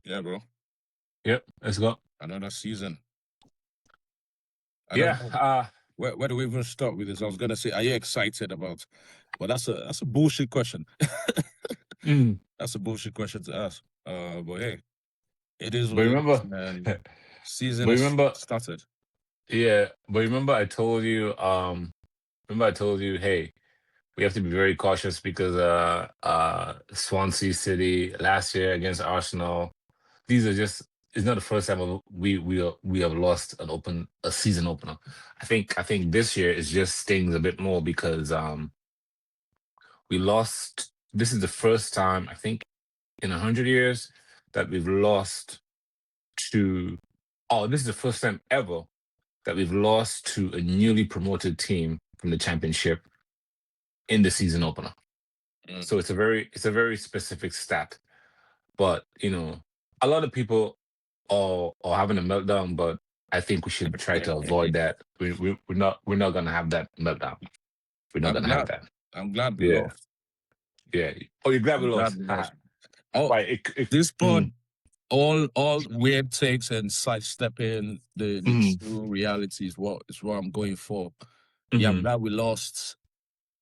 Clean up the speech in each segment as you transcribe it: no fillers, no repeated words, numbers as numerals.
Yeah, bro. Yep, let's go. Another season. Yeah. Where do we even start with this? I was gonna say, are you excited about? But that's a bullshit question. That's a bullshit question to ask. But hey, it is But what it is, remember, man. Season but has remember, started. yeah. But remember, I told you, hey, we have to be very cautious because Swansea City last year against Arsenal. These are just. It's not the first time we have lost a season opener. I think this year it just stings a bit more because we lost. This is the first time I think in 100 years that we've lost to. Oh, this is the first time ever that we've lost to a newly promoted team from the championship in the season opener. So it's a very specific stat. But a lot of people are having a meltdown, but I think we should try to avoid that. We're not gonna have that meltdown. We're not gonna have that. I'm glad we lost. Yeah. Oh, you're glad we lost. Oh, right. This pod, all weird takes and sidestepping the true reality is what I'm going for. Yeah, I'm glad we lost.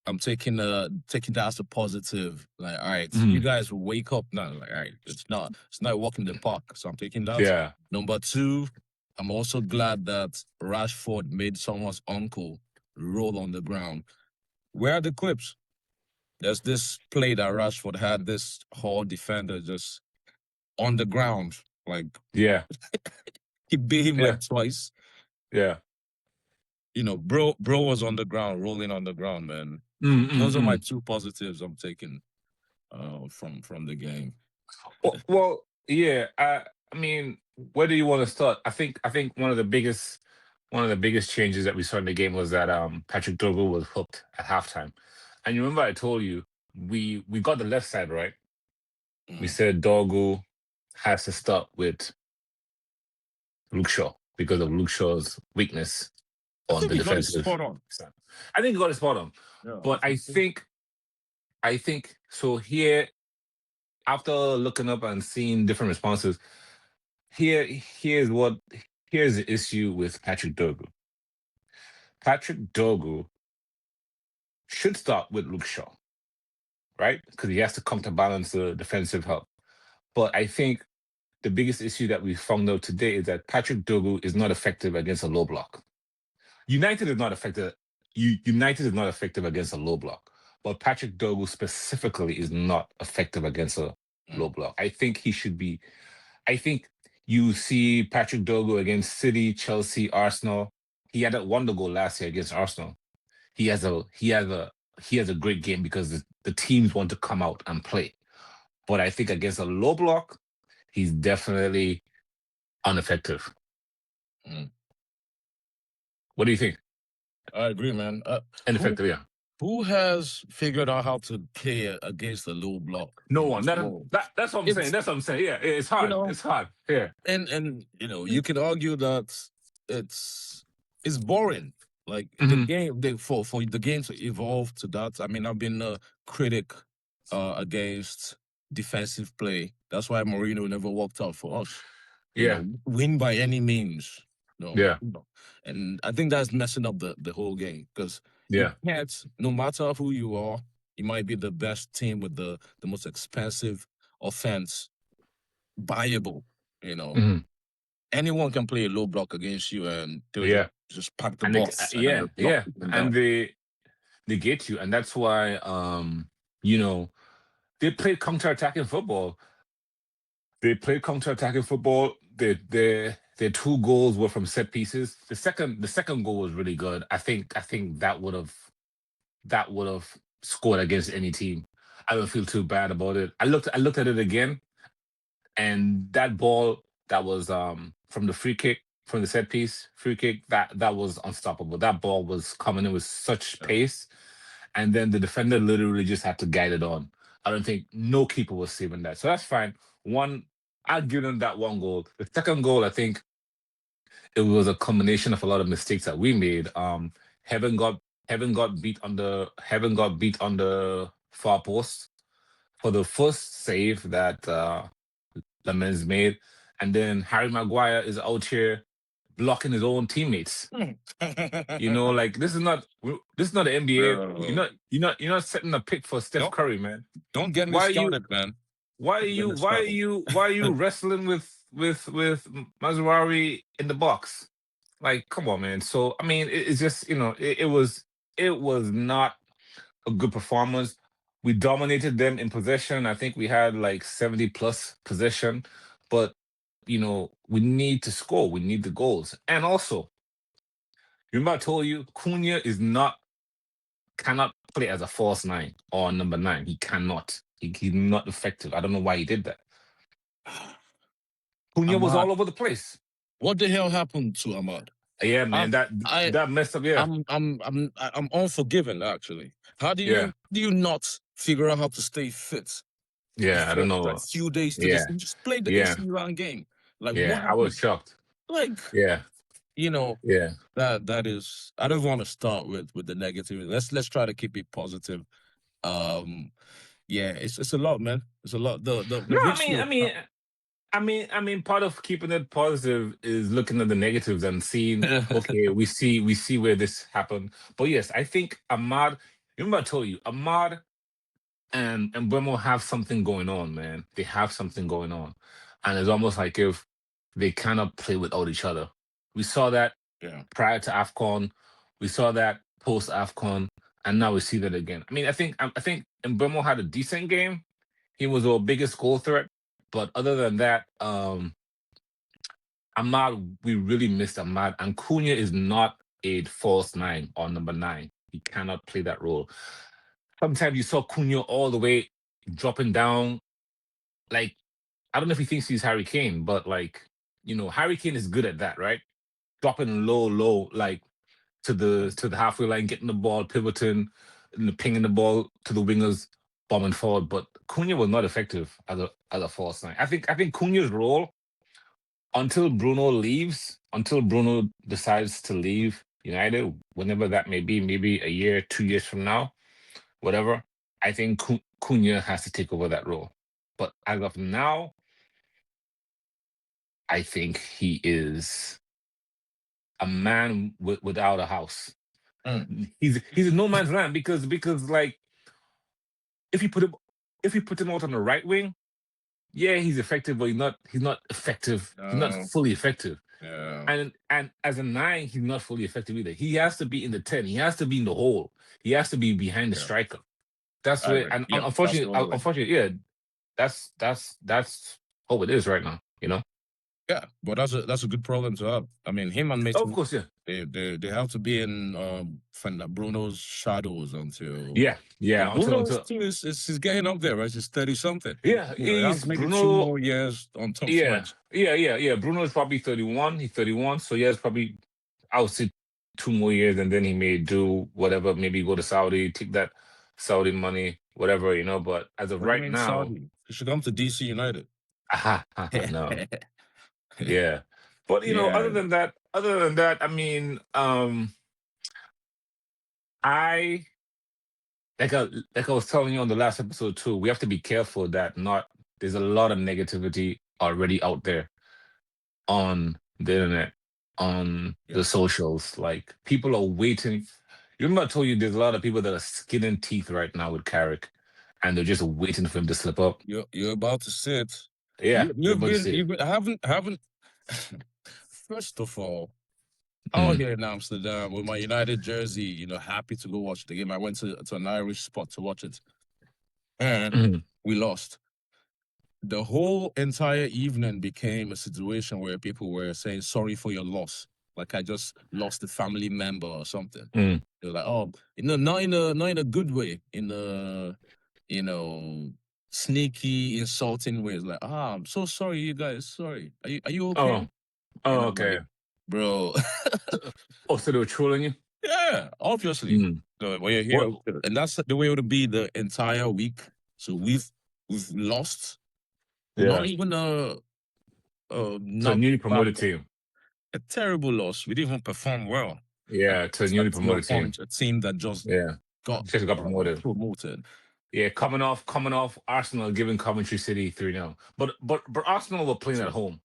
I'm taking that as a positive. Like, all right, you guys will wake up now. Like, all right, it's not a walk in the park. So I'm taking that. Yeah. Number two, I'm also glad that Rashford made someone's uncle roll on the ground. Where are the clips? There's this play that Rashford had this whole defender just on the ground. Like, yeah. He beat him like twice. Yeah. Bro was on the ground, rolling on the ground, man. Those are my two positives I'm taking from the game. Well, yeah. I mean, where do you want to start? I think one of the biggest changes that we saw in the game was that Patrick Dorgu was hooked at halftime. And you remember I told you we got the left side right. We said Dorgu has to start with Luke Shaw because of Luke Shaw's weakness on the defensive side. I think he got it spot on. Yeah, but I think so here, after looking up and seeing different responses, here's the issue with Patrick Dorgu. Patrick Dorgu should start with Luke Shaw, right? Because he has to counterbalance the defensive help. But I think the biggest issue that we found out today is that Patrick Dorgu is not effective against a low block. United is not effective against a low block, but Patrick Dorgu specifically is not effective against a low block. I think he should be. I think you see Patrick Dorgu against City, Chelsea, Arsenal. He had a wonder goal last year against Arsenal. He has a great game because the teams want to come out and play. But I think against a low block, he's definitely ineffective. What do you think? I agree, man. Ineffective, yeah. Who has figured out how to play against the low block? No one. That's what I'm saying. That's what I'm saying. Yeah, it's hard. It's hard. Yeah. And you can argue that it's boring. Like the game, for the game to evolve to that. I mean, I've been a critic against defensive play. That's why Mourinho never worked out for us. Win by any means. And I think that's messing up the whole game because you can't, no matter who you are, you might be the best team with the most expensive offense, viable. Anyone can play a low block against you and just pack the box. And they get you, and that's why they play counter-attacking football. Their two goals were from set pieces. The second goal was really good. I think that would have scored against any team. I don't feel too bad about it. I looked at it again, and that ball that was from the free kick, from the set piece free kick, that was unstoppable. That ball was coming in with such pace, and then the defender literally just had to guide it on. I don't think no keeper was saving that, so that's fine. I'll give them that one goal. The second goal, I think it was a combination of a lot of mistakes that we made. Heaven got beat on the far post for the first save that Lamens made, and then Harry Maguire is out here blocking his own teammates. You know, like this is not the NBA. You're not setting a pick for Steph Curry, man. Don't get me started, man. Why are you wrestling with Mazraoui in the box? Like, come on, man. So I mean, it's just, you know, it was not a good performance. We dominated them in possession. I think we had like 70 plus possession, but you know, we need to score. We need the goals. And also, remember I told you Cunha cannot play as a false nine or number 9. He cannot. He's not effective. I don't know why he did that. Cunha was all over the place. What the hell happened to Ahmad? Yeah, man, that messed up. Yeah, I'm unforgiving actually. How do you not figure out how to stay fit? Yeah, I don't know. Like few days to this, and just play the AC Milan game. Like, what I was shocked. Like, you know, that is. I don't want to start with the negativity. Let's try to keep it positive. It's a lot, man. It's a lot. I mean, part of keeping it positive is looking at the negatives and seeing, okay, we see where this happened. But yes, I think Ahmad, remember I told you, Ahmad and Mbeumo have something going on, man. They have something going on. And it's almost like if they cannot play without each other. We saw that prior to AFCON. We saw that post AFCON. And now we see that again. I mean, I think Mbeumo had a decent game. He was our biggest goal threat. But other than that, Ahmad, we really missed Ahmad. And Cunha is not a false 9 or number 9. He cannot play that role. Sometimes you saw Cunha all the way dropping down. Like, I don't know if he thinks he's Harry Kane, but like, you know, Harry Kane is good at that, right? Dropping low, like to the halfway line, getting the ball, pivoting, and pinging the ball to the wingers, bombing forward. But Cunha was not effective as a false 9. I think Cunha's role, until Bruno decides to leave United, whenever that may be, maybe a year, 2 years from now, whatever, I think Cunha has to take over that role. But as of now, I think he is a man without a house. He's a no man's land because like if you put him out on the right wing, yeah, he's effective, but he's not effective. He's not fully effective. Yeah. And as a 9, he's not fully effective either. He has to be in the 10. He has to be in the hole. He has to be behind the striker. That's where, and unfortunately, yeah, that's how it is right now, you know. Yeah, but that's a good problem to have. I mean, him and Mason, of course, yeah. They have to be in Bruno's shadows until until he's getting up there, right? He's 30-something. Yeah, he's maybe Bruno, 2 more years on top. Yeah. Bruno's probably 31. He's 31, so he has probably, I would say, 2 more years, and then he may do whatever. Maybe go to Saudi, take that Saudi money, whatever, you know. But as of right now, Saudi? He should come to DC United. No. Yeah, but you know, other than that, I mean, I was telling you on the last episode too, we have to be careful that there's a lot of negativity already out there on the internet, on the socials. Like, people are waiting. You remember I told you there's a lot of people that are skinning teeth right now with Carrick, and they're just waiting for him to slip up. You're about to see it. Yeah, haven't. First of all, out here in Amsterdam with my United jersey, you know, happy to go watch the game. I went to an Irish spot to watch it, and we lost. The whole entire evening became a situation where people were saying sorry for your loss, like I just lost a family member or something. They're like, oh, you know, not in a good way, in a, you know, sneaky, insulting ways. Like, I'm so sorry, you guys. Sorry, are you okay? Oh, okay, like, bro. So they were trolling you? Yeah, obviously. So when you're here, and that's the way it would be the entire week. So we've lost. Yeah. Not even a newly promoted team. A terrible loss. We didn't even perform well. Yeah, to a newly promoted team. A team that just got promoted. Yeah, coming off Arsenal giving Coventry City 3-0. But Arsenal were playing at True. home.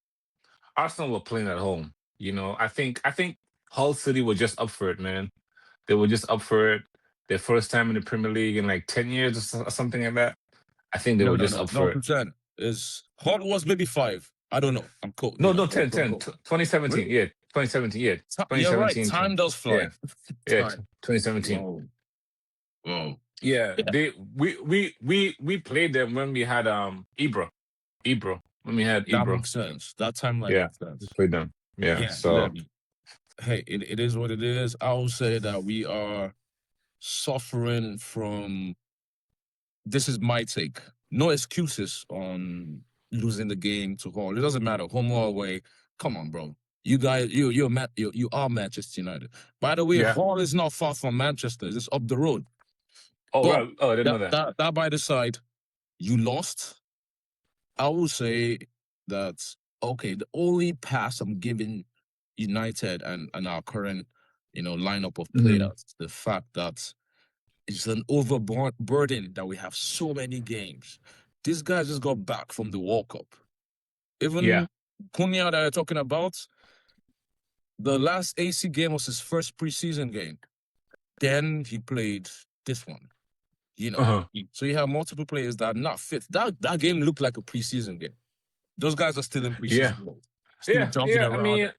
Arsenal were playing at home. I think Hull City were just up for it, man. They were just up for it. Their first time in the Premier League in like 10 years or something like that. I think they No, were no, just no, up no, for it. percent is Hot was maybe 5. I don't know. I'm cool. No, 10, Don't 10, go. 2017. Really? Yeah, 2017. Yeah, You're right. 2017. Time does fly. Yeah, yeah, Time. 2017. Whoa. Whoa. Yeah, Yeah, we played them when we had Ibra, when we had that Ibra. makes sense. That timeline Yeah, makes we sense. played them. Yeah, Yeah, so hey, it is what it is. I will say that we are suffering from, this is my take. No excuses on losing the game to Hall. It doesn't matter, home or away. Come on, bro. You guys, you are Manchester United. By the way, yeah. Hall is not far from Manchester. It's up the road. Oh But right. Oh, I didn't know that that. that, that by the side, you lost. I will say that, okay, the only pass I'm giving United and our current, lineup of Mhm. players, the fact that it's an overburden that we have so many games. These guys just got back from the World Cup. Yeah, Even Cunha that you're talking about, the last AC game was his first preseason game. Then he played this one. uh-huh. So you have multiple players that are not fit. That game looked like a preseason game. Those guys are still in Yeah, preseason mode, still yeah, jumping yeah. I around, mean,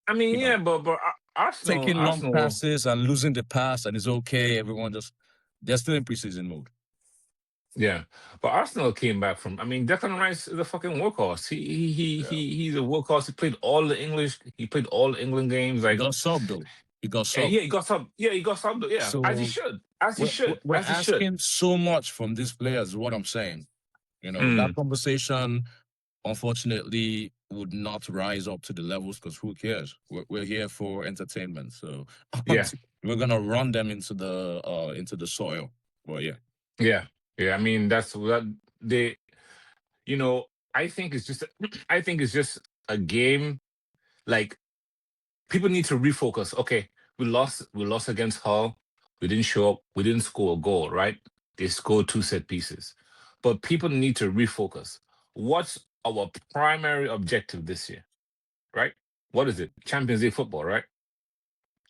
I mean, you know, yeah, but Arsenal, taking long Arsenal. passes and losing the pass, and it's okay. They're still in preseason mode. Yeah, but Arsenal came back from. I mean, Declan Rice is a fucking workhorse. Yeah. He's a workhorse. He played all the English. He played all the England games. He Like, got subbed though. He got yeah, subbed. yeah, he got some. Yeah, he got some. Yeah, as he So should. As he we're, should. we're As he should. asking so much from these players, is what I'm saying. That Mm, conversation, unfortunately, would not rise up to the levels because who cares? We're here for entertainment. So yeah, we're gonna run them into the soil. Well, yeah. yeah, yeah. I mean, that's what they. You know, I think it's just. I think it's just a game. Like, people need to refocus. Okay, we lost. We lost against Hull. We didn't show up. We didn't score a goal. Right? They scored 2 set pieces. But people need to refocus. What's our primary objective this year? Right? What is it? Champions League football, right?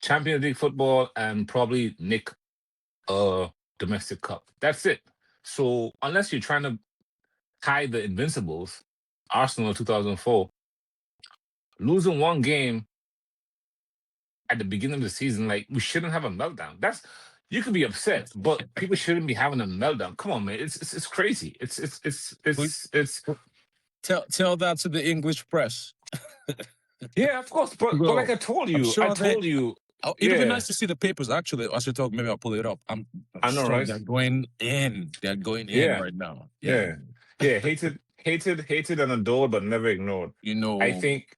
Champions League football and probably nick a domestic cup. That's it. So unless you're trying to tie the Invincibles, Arsenal 2004, losing one game at the beginning of the season, like, we shouldn't have a meltdown. You can be upset, but people shouldn't be having a meltdown. Come on, man. It's crazy. It's Tell that to the English press. Yeah, of course. But like Bro, I told I'm you, sure they. It'll be yeah, nice to see the papers. Actually, as you talk, maybe I'll pull it up. I'm I know, sure right? they're going in. They're going in Yeah, right now. Yeah. yeah, yeah. Hated and adored, but never ignored. You I know, think,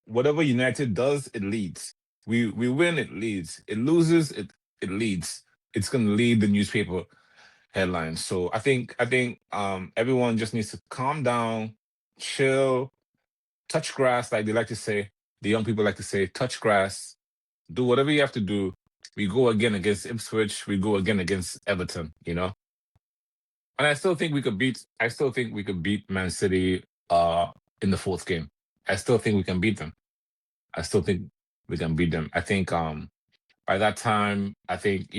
whatever United does, it leads. We win, it leads. It loses, it leads. It's gonna lead the newspaper headlines. So I think everyone just needs to calm down, chill, touch grass, like they like to say. The young people like to say, touch grass, do whatever you have to do. We go again against Ipswich. We go again against Everton. And I still think we could beat Man City in the fourth game. I still think we can beat them. I still think we can beat them. I think by that time, I think,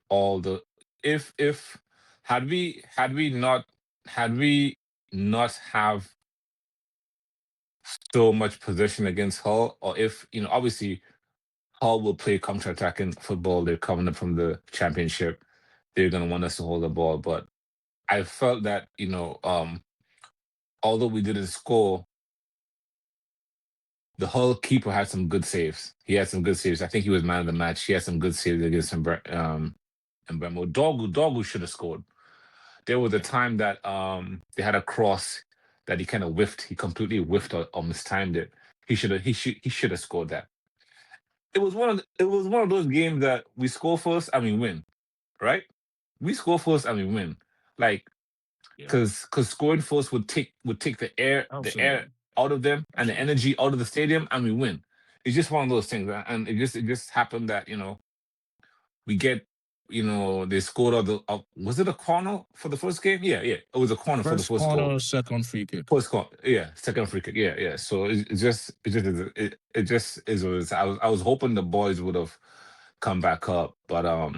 all the if had we not have so much possession against Hull, or if, obviously Hull will play counter-attacking football. They're coming up from the championship. They're gonna want us to hold the ball. But I felt that, although we didn't score, the Hull keeper had some good saves. He had some good saves. I think he was man of the match. He had some good saves against Bremo. Dorgu should have scored. There was a time that they had a cross that he kind of whiffed. He completely whiffed or mistimed it. He should have scored that. It was one of those games that we score first and we win, right? We score first and we win. Like, yeah, because scoring first would take the air absolutely, out of them and the absolutely. energy out of the stadium, and we win. It's just one of those things, and it just happened that we get they scored was it a corner for the first game? Yeah, it was a corner for the First first goal. corner, second free kick. First corner, yeah, second free kick, yeah. So it just is what it is. I was hoping the boys would have come back up, but Well,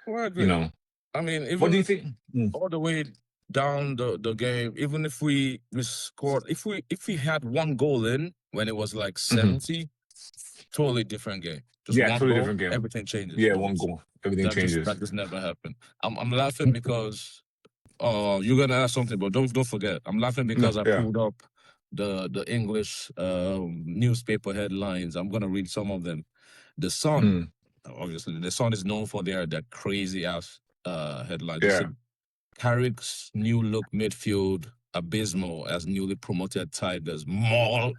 I agree. I mean, what do you even think? all the way down the game, even if we scored, if we had one goal in when it was like 70, totally different game. Just Yeah, one totally goal, different game. everything changes. Yeah, But one goal, everything changes. that just never happened. I'm laughing because you're gonna ask something, but don't forget. I'm laughing because I pulled up the English newspaper headlines. I'm gonna read some of them. The Sun, obviously, the Sun is known for their crazy ass headline. They said Carrick's new look midfield abysmal as newly promoted Tigers maul.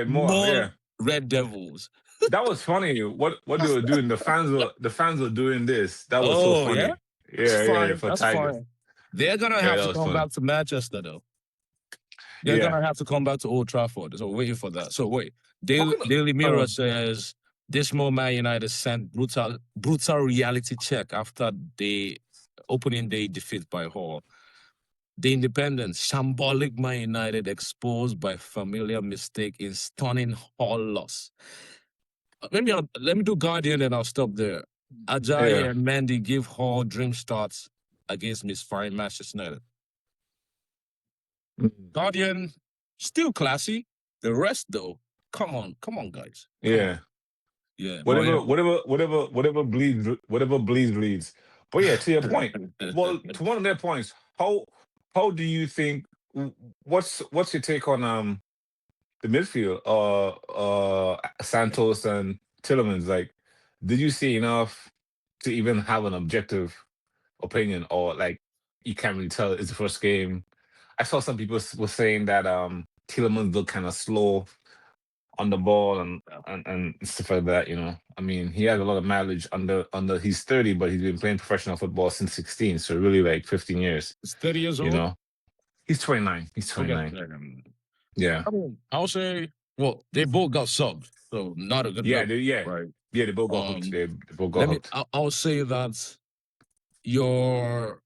More. Red Devils. That was funny. What they were doing? The fans were doing this. That was so funny. Yeah, for That's Tigers. fine. They're gonna have to come back to Manchester though. They're gonna have to come back to Old Trafford. So waiting for that. So wait. Daily Mirror says dismal Man United sent brutal reality check after the opening day defeat by Hull. The Independent, shambolic Man United exposed by familiar mistake in stunning Hull loss. Let me do Guardian and I'll stop there. Ajayi and Mendy give Hull dream starts against misfiring Manchester United. Guardian, still classy. The rest, though, come on, guys. Yeah. Whatever bleeds. But yeah, to your point. Well, to one of their points, how do you think? What's your take on the midfield? Santos and Tielemans. Like, did you see enough to even have an objective opinion, or like you can't really tell? It's the first game. I saw some people were saying that Tielemans looked kind of slow on the ball and stuff like that. I mean, he has a lot of mileage under. He's 30, but he's been playing professional football since 16, so really like 15 years. He's 30 years old. He's 29. He's 29. Okay. Yeah. I'll say. Well, they both got subbed, so not a good. Yeah, look, right. Yeah, they both got hooked. They both got hooked. I'll say that your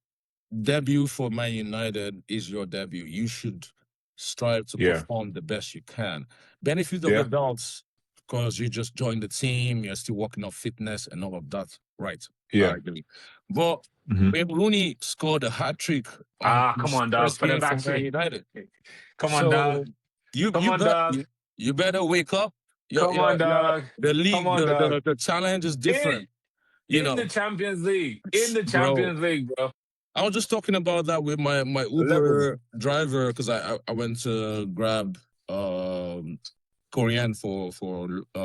debut for Man United is your debut. You should strive to perform the best you can. Benefit of the doubts, because you just joined the team, you're still working on fitness and all of that. Right. Yeah. But when Rooney scored a hat-trick come on, dog. For Man United. Come on, dog. You better wake up. Come on, dog. The league, the challenge is different. In the Champions League. In the Champions League, bro. I was just talking about that with my Uber driver because I went to grab Korean for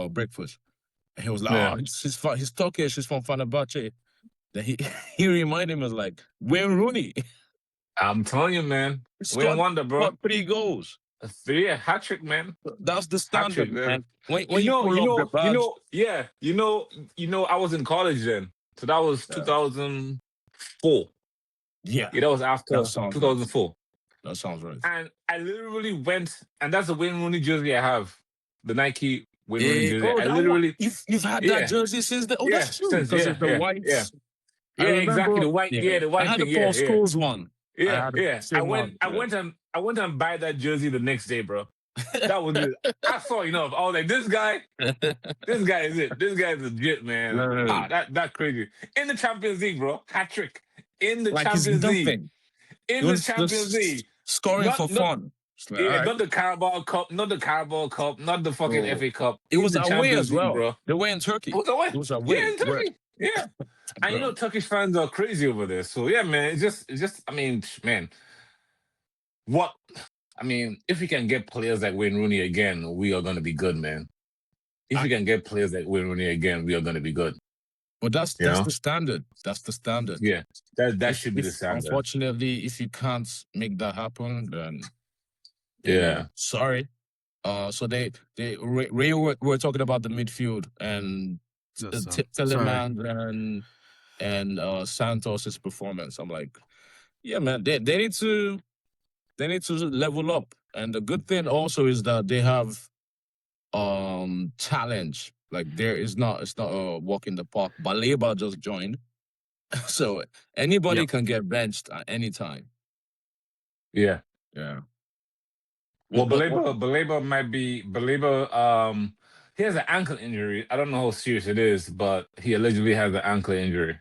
breakfast. And he was like, he's Turkish, he's from Fenerbahce. Then he reminded me, like, Wayne Rooney. I'm telling you, man. Wayne Wonder, bro. 3 goals. 3, hat trick, man. That's the standard, man. When I was in college then. So that was 2004. Yeah, that was after 2004. Right. That sounds right. And I literally went, and that's the Wayne Rooney jersey I have, the Nike Wayne Rooney jersey. I literally, you've had that jersey since the that's true, because it's the white. Yeah, exactly, the white. Yeah, the white. I had the Paul Scholes one. Yeah. I went and buy that jersey the next day, bro. That was it. I saw enough. I was like, this guy is it. This guy is legit, man. That's crazy. In the Champions League, bro. Hat trick. In the Champions League. In the Champions League. Scoring for fun. Not the Carabao Cup, not the fucking FA Cup. It was away as well, bro. They were in Turkey. It was away. Yeah, in Turkey. Yeah. And Turkish fans are crazy over there. So yeah, man, it's just I mean, man. If we can get players like Wayne Rooney again, we are gonna be good, man. If we can get players like Wayne Rooney again, we are gonna be good. But that's the standard. That's the standard. Yeah, that should be the standard. Unfortunately, if you can't make that happen, then sorry. So Ray were talking about the midfield and Tielemans and Santos' performance. I'm like, yeah, man, they need to level up. And the good thing also is that they have challenge Like it's not a walk in the park. Baleba just joined, so anybody can get benched at any time. Yeah. Yeah. Well, What? Baleba might be Baleba. He has an ankle injury. I don't know how serious it is, but he allegedly has an ankle injury.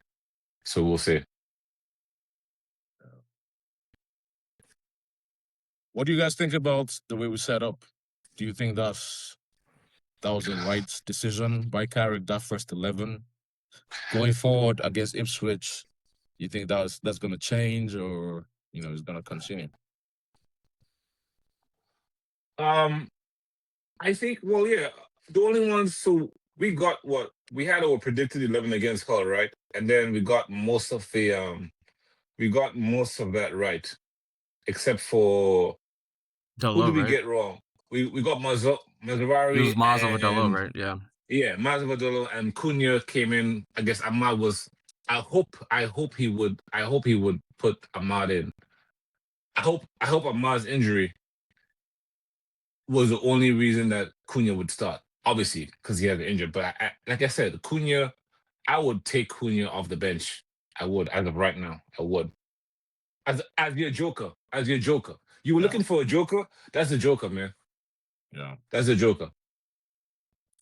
So we'll see. What do you guys think about the way we set up? Do you think that was the right decision by Carrick, that first 11? Going forward against Ipswich, you think that's going to change, or it's going to continue? I think. Well, yeah. The only ones. So we got what we had our predicted 11 against Hull, right? And then we got most of that right, except for who Delo, did we right? get wrong? We got It was Mazzarari Maz over Delo, and right? Yeah. Mazzarri and Cunha came in. I guess Ahmad was. I hope he would put Ahmad in. I hope Ahmad's injury was the only reason that Cunha would start. Obviously, because he had the injury. But like I said, Cunha, I would take Cunha off the bench. I would, as of right now. I would. As your joker. As your joker. You were looking for a joker? That's a joker, man. Yeah. That's a joker.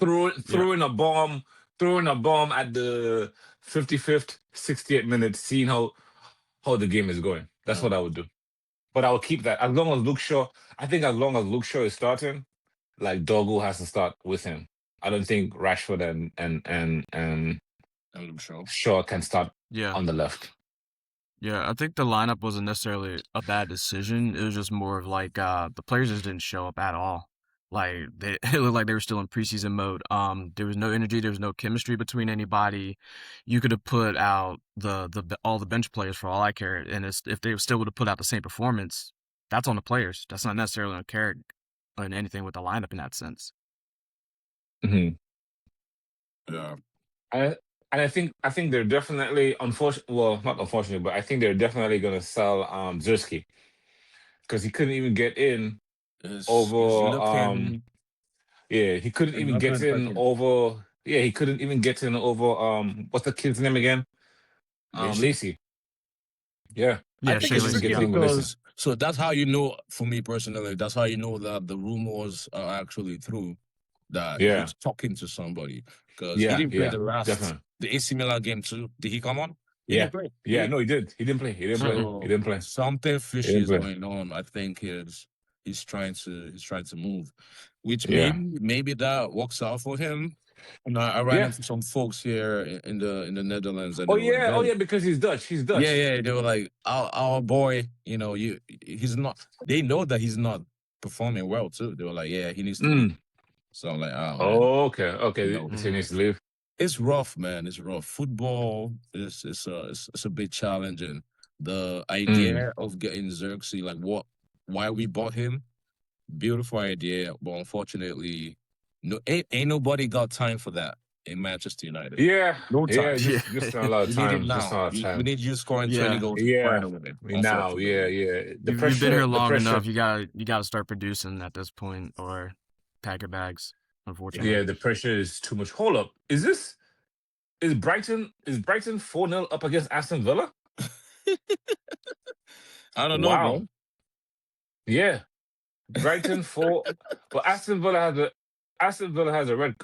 Throwing a bomb at the 55th, 68th minute, seeing how the game is going. That's what I would do. But I will keep that. As long as Luke Shaw, I think as long as Luke Shaw is starting, like Dorgu has to start with him. I don't think Rashford and Shaw can start on the left. Yeah, I think the lineup wasn't necessarily a bad decision. It was just more of like the players just didn't show up at all. Like it looked like they were still in preseason mode. There was no energy, there was no chemistry between anybody. You could have put out all the bench players for all I care, and if they still would have put out the same performance, that's on the players. That's not necessarily on Carrick and anything with the lineup in that sense. Mm-hmm. Yeah. And I think they're definitely not unfortunately, but I think they're definitely going to sell Zirkzee because he couldn't even get in over. He couldn't even get in over. Yeah, he couldn't even get in over. What's the kid's name again? Lacey. Yeah, I think it's tricky because so that's how you know. For me personally, that's how you know that the rumors are actually true. That he's talking to somebody because he didn't play the AC Milan game too. Did he come on? He didn't play. No, he did. He didn't play. He didn't play. Something fishy is going on. I think he's trying to move, which maybe that works out for him. I ran into some folks here in the Netherlands. And because he's Dutch. Yeah, they were like, our boy, he's not. They know that he's not performing well too. They were like, yeah, he needs to leave. So I'm like, okay. He needs to leave. It's rough, man. It's rough. Football is a bit challenging. The idea of getting Zirkzee, like why we bought him, beautiful idea, but unfortunately, ain't nobody got time for that in Manchester United. No time. Just not a lot of time. Just not a lot of time. We need you scoring 20 goals. Now, You've been here long enough. You gotta start producing at this point, or pack your bags. Unfortunately, the pressure is too much. Hold up, is Brighton 4-0 up against Aston Villa? I don't know, bro. Yeah, Brighton 4, but Aston Villa has a red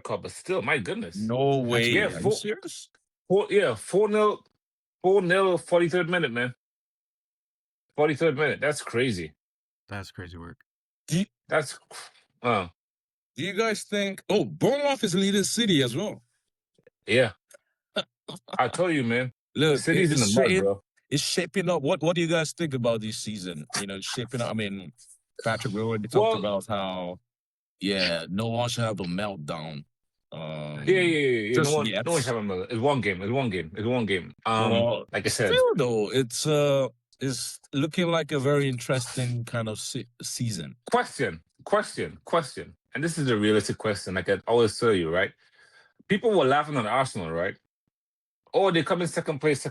card, but still, my goodness, no way. Yeah, are you serious? 4-0, 43rd minute, man. 43rd minute. That's crazy. That's crazy work. Do you guys think? Oh, Bournemouth is leading City as well. Yeah, I told you, man. Look, City's in the mud, bro. It's shaping up. What do you guys think about this season? Shaping up. I mean, Patrick already talked about how, no one should have a meltdown. No one should have a meltdown. It's one game. Like I said, still though, it's looking like a very interesting kind of season. Question. And this is a realistic question. Like I always tell you, right? People were laughing at Arsenal, right? Oh, they come in second place,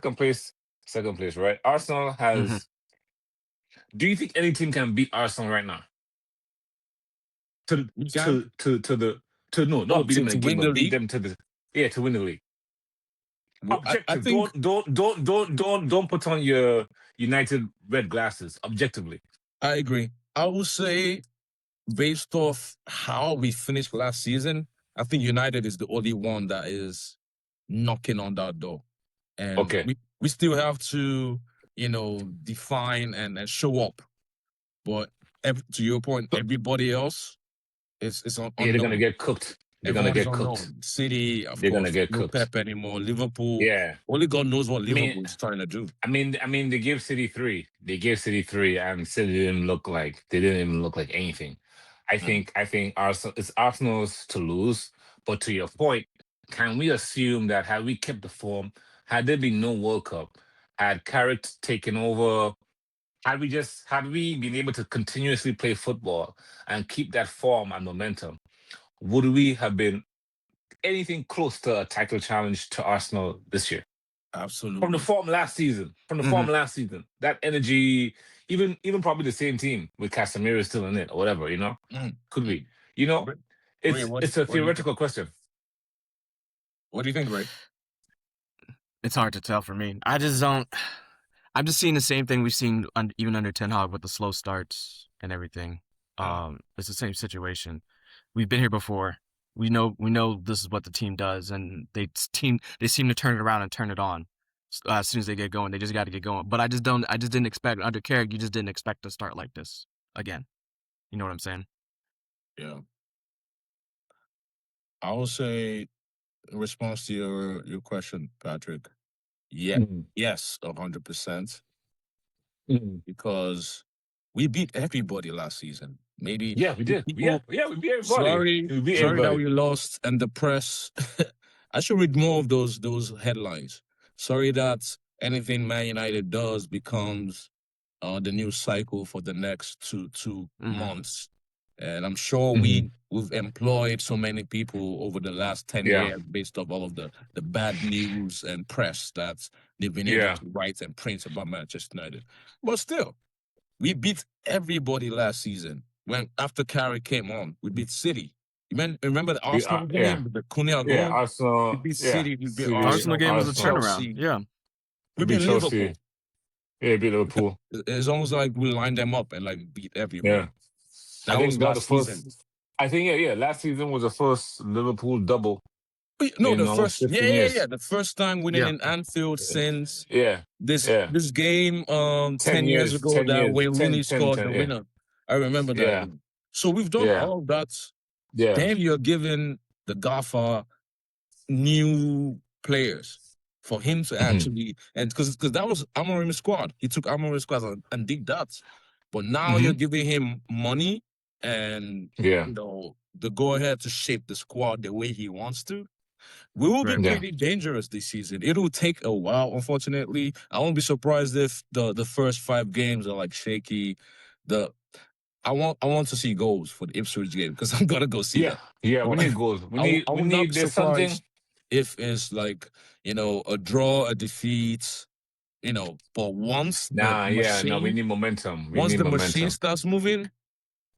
right? Arsenal has. Do you think any team can beat Arsenal right now? To the not beat them in to a game, win the but beat league. them to win the league. I Objective. think Don't put on your United red glasses. Objectively, I agree. I would say, based off how we finished last season, I think United is the only one that is knocking on that door, and okay. we still have to, define and show up. But to your point, everybody else is Yeah, they're gonna unknown. get cooked. They're gonna Everyone is get cooked. unknown. City, of They're gonna course, get no cooked. Pep anymore. Liverpool, Yeah. only God knows what I mean, Liverpool is trying to do. I mean, they gave City 3. They gave City 3, and City didn't look like anything. I think Arsenal, it's Arsenal's to lose. But to your point, can we assume that had we kept the form, had there been no World Cup, had Carrick taken over, had we been able to continuously play football and keep that form and momentum, would we have been anything close to a title challenge to Arsenal this year? Absolutely. From the form last season, that energy, even probably the same team with Casemiro still in it or whatever, could be, it's a theoretical question. What do you think, Ray? It's hard to tell for me. I'm just seeing the same thing we've seen even under Ten Hag with the slow starts and everything. It's the same situation. We've been here before. We know this is what the team does, and they seem to turn it around and turn it on as soon as they get going. They just got to get going. But I just didn't expect under Carrick. You just didn't expect to start like this again. You know what I'm saying? Yeah. I will say, in response to your question, Patrick, yes, 100%, because we beat everybody last season. Maybe we did. We beat everybody. Sorry that we lost, and the press. I should read more of those headlines. Sorry that anything Man United does becomes the news cycle for the next two months. And I'm sure we've employed so many people over the last 10 years based off all of the bad news and press that they've been able to write and print about Manchester United. But still, we beat everybody last season. When after Carrick came on, we beat City. You remember the Arsenal game, the Cunha goal? Yeah, Arsenal. We beat City. We beat Arsenal game was a Chelsea. turnaround. Yeah. We beat Liverpool. Yeah, beat Liverpool. It's almost like we lined them up and beat everybody. Yeah. That was last season. I think last season was the first Liverpool double. No, the first years. the first time winning in Anfield since this game 10 years ago when Rooney scored the winner. I remember that. Yeah. So we've done all of that. Yeah. Then you're giving the Gaffer new players for him to actually, and because that was Amorim's squad. He took Amorim's squad and did that. But now you're giving him money and the go ahead to shape the squad the way he wants to. We will be pretty dangerous this season. It will take a while, unfortunately. I won't be surprised if the first 5 games are shaky. I want to see goals for the Ipswich game because I'm gonna go see that. Yeah, we need goals. We need there's something. If it's a draw, a defeat, but once we need momentum. Once the machine starts moving,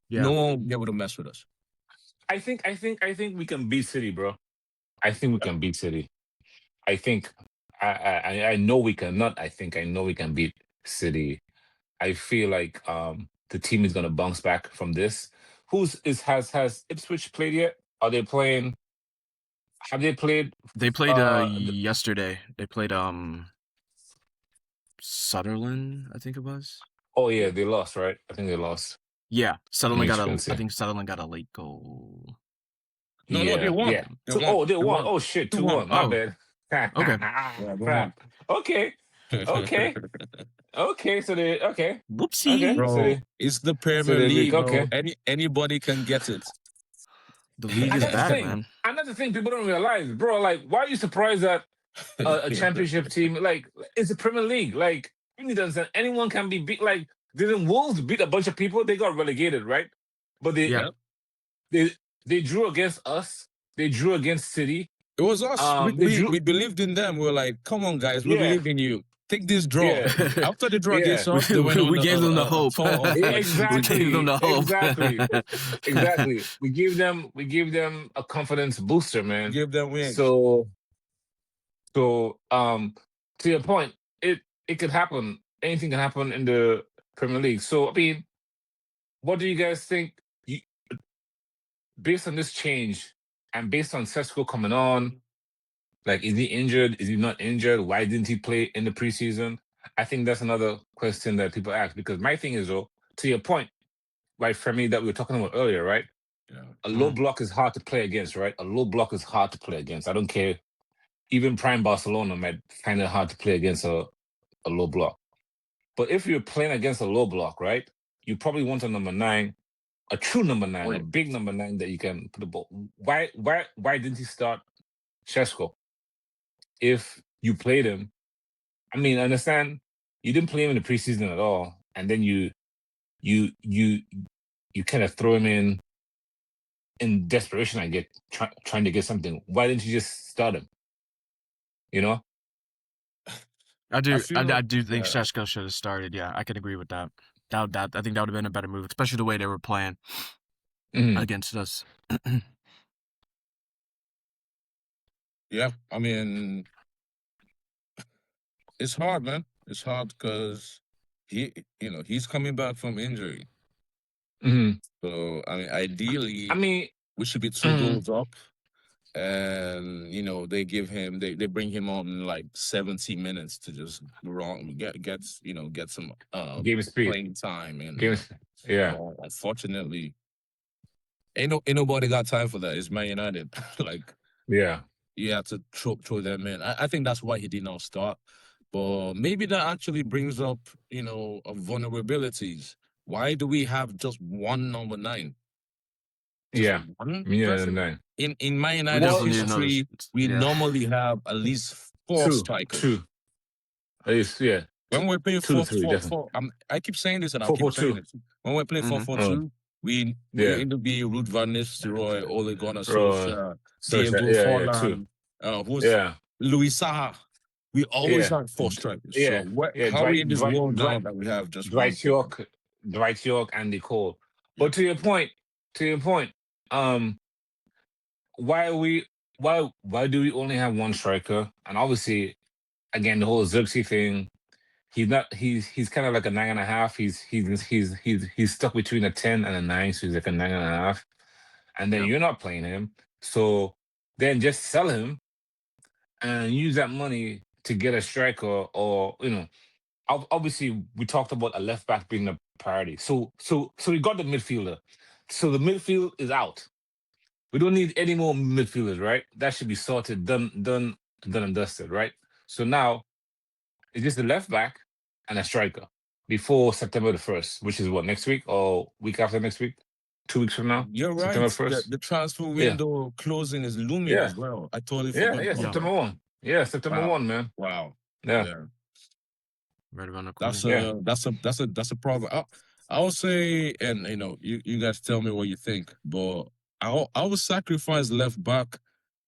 no one will be able to mess with us. I think we can beat City, bro. I think we can beat City. I think I know we can. Not I think I know we can beat City. I feel like the team is gonna bounce back from this. Has Ipswich played yet? Are they playing? Have they played? They played yesterday. They played Sunderland, I think it was. Oh yeah, they lost, right? I think they lost. Yeah, Sunderland I think Sunderland got a late goal. No, they won. Yeah. They won. Oh shit, 2-1. My bad. Okay. Okay. Okay. So they Whoopsie. Okay. Bro, it's the Premier League. Okay. Anybody can get it. The league is bad, man. Another thing people don't realize, bro. Why are you surprised that a championship team it's the Premier League? You need to understand, anyone can be beat. Didn't Wolves beat a bunch of people? They got relegated, right? But they drew against us. They drew against City. It was us. We believed in them. We were like, come on, guys, we believe in you. take this draw. Yeah. After the draw Yeah. against us, they went on we gave them the a hope. tour of Yeah, like, exactly. We gave them the hope. Exactly. We give them a confidence booster, man. give them wings. So to your point, it could happen. Anything can happen in the Premier League. So I mean, what do you guys think? Based on this change and based on Sesko coming on, like, is he injured? Is he not injured? Why didn't he play in the preseason? I think that's another question that people ask, because my thing is, though, to your point, right, Femi, that we were talking about earlier, right? Yeah. A low block is hard to play against, right? A low block is hard to play against. I don't care. Even prime Barcelona might find it hard to play against a low block. But if you're playing against a low block, right, you probably want a number 9, a true number 9, a big number 9 that you can put the ball. Why didn't he start Sesko? If you played him, I mean, I understand you didn't play him in the preseason at all, and then you kind of throw him in desperation. I get trying to get something. Why didn't you just start him? You know, I do feel- think Sesko should have started. Yeah, I can agree with that. I think that would have been a better move, especially the way they were playing against us. Yeah, I mean, it's hard, man. It's hard because he's coming back from injury. So I mean, ideally, we should be 2 goals up, and they bring him on in like 70 minutes to just get some game speed, playing time, and unfortunately, ain't nobody got time for that. It's Man United, like you have to throw them in. I think that's why he did not start, but maybe that actually brings up vulnerabilities. Why do we have just one number 9? One person? 9. In Man United's history, we normally have at least 4 strikers. 2. At least, yeah. When we're playing 4-4-4, I keep saying this and I keep saying it. When we're playing 4-4-2, we end up being Ruud van Nistelrooy, Ole Gunnar Solskjaer, Diego Forlan, Louis Saha. We always have 4 strikers. So how are we in this world now that we have just Dwight York, Andy Cole? But to your point, why do we only have 1 striker? And obviously, again, the whole Zirkzee thing. He's kind of like a 9.5. He's stuck between a 10 and a 9, so he's like a 9.5. And then you're not playing him, so then just sell him and use that money to get a striker, or obviously we talked about a left back being a priority. So we got the midfielder. So the midfield is out. We don't need any more midfielders, right? That should be sorted, done and dusted, right? So now it's just the left back and a striker before September the 1st, which is what, next week or week after next week? 2 weeks from now? You're right. September 1st. The transfer window closing is looming as well. I totally forgot. Yeah, September 1. Yeah, September 1, man. Wow. Yeah. Right around the corner. That's a problem. I would say, and you guys tell me what you think, but I would sacrifice left back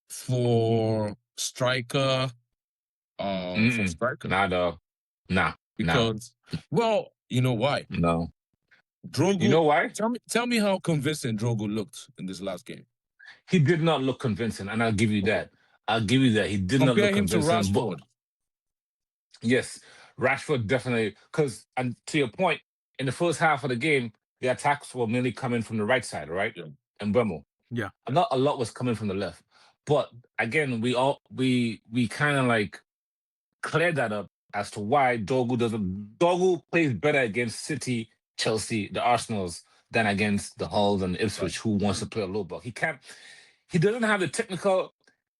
for striker. For striker. Nah, dog. Nah. Because, well, you know why? No. Dorgu. You know why? Tell me how convincing Dorgu looked in this last game. He did not look convincing, and I'll give you that. He did not look convincing. Compare him to Rashford. Yes, Rashford definitely. Because, and to your point, in the first half of the game, the attacks were mainly coming from the right side, right? Yeah. And Bremo. Yeah. And not a lot was coming from the left. But again, we kind of like cleared that up as to why Dorgu plays better against City, Chelsea, the Arsenals than against the Hulls and Ipswich, who wants to play a low block. He doesn't have the technical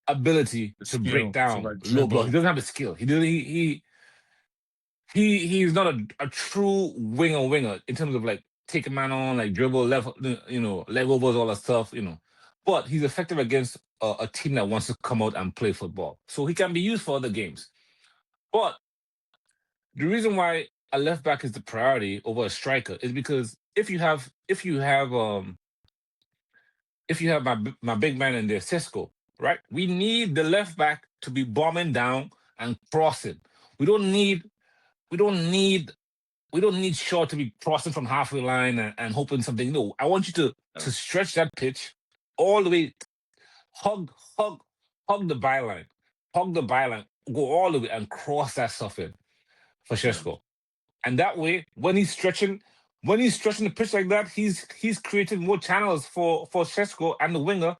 ability to break down low block. He doesn't have the skill. He's not a true winger in terms of like take a man on, like dribble, leg overs, all that stuff, But he's effective against a team that wants to come out and play football. So he can be used for other games. But the reason why a left back is the priority over a striker is because if you have my big man in there, Sesko, right? We need the left back to be bombing down and crossing. We don't need Shaw to be crossing from halfway line and hoping something. No, I want you to stretch that pitch all the way, hug the byline, go all the way and cross that stuff in for Sesko. And that way, when he's stretching the pitch like that, he's creating more channels for Sesko and the winger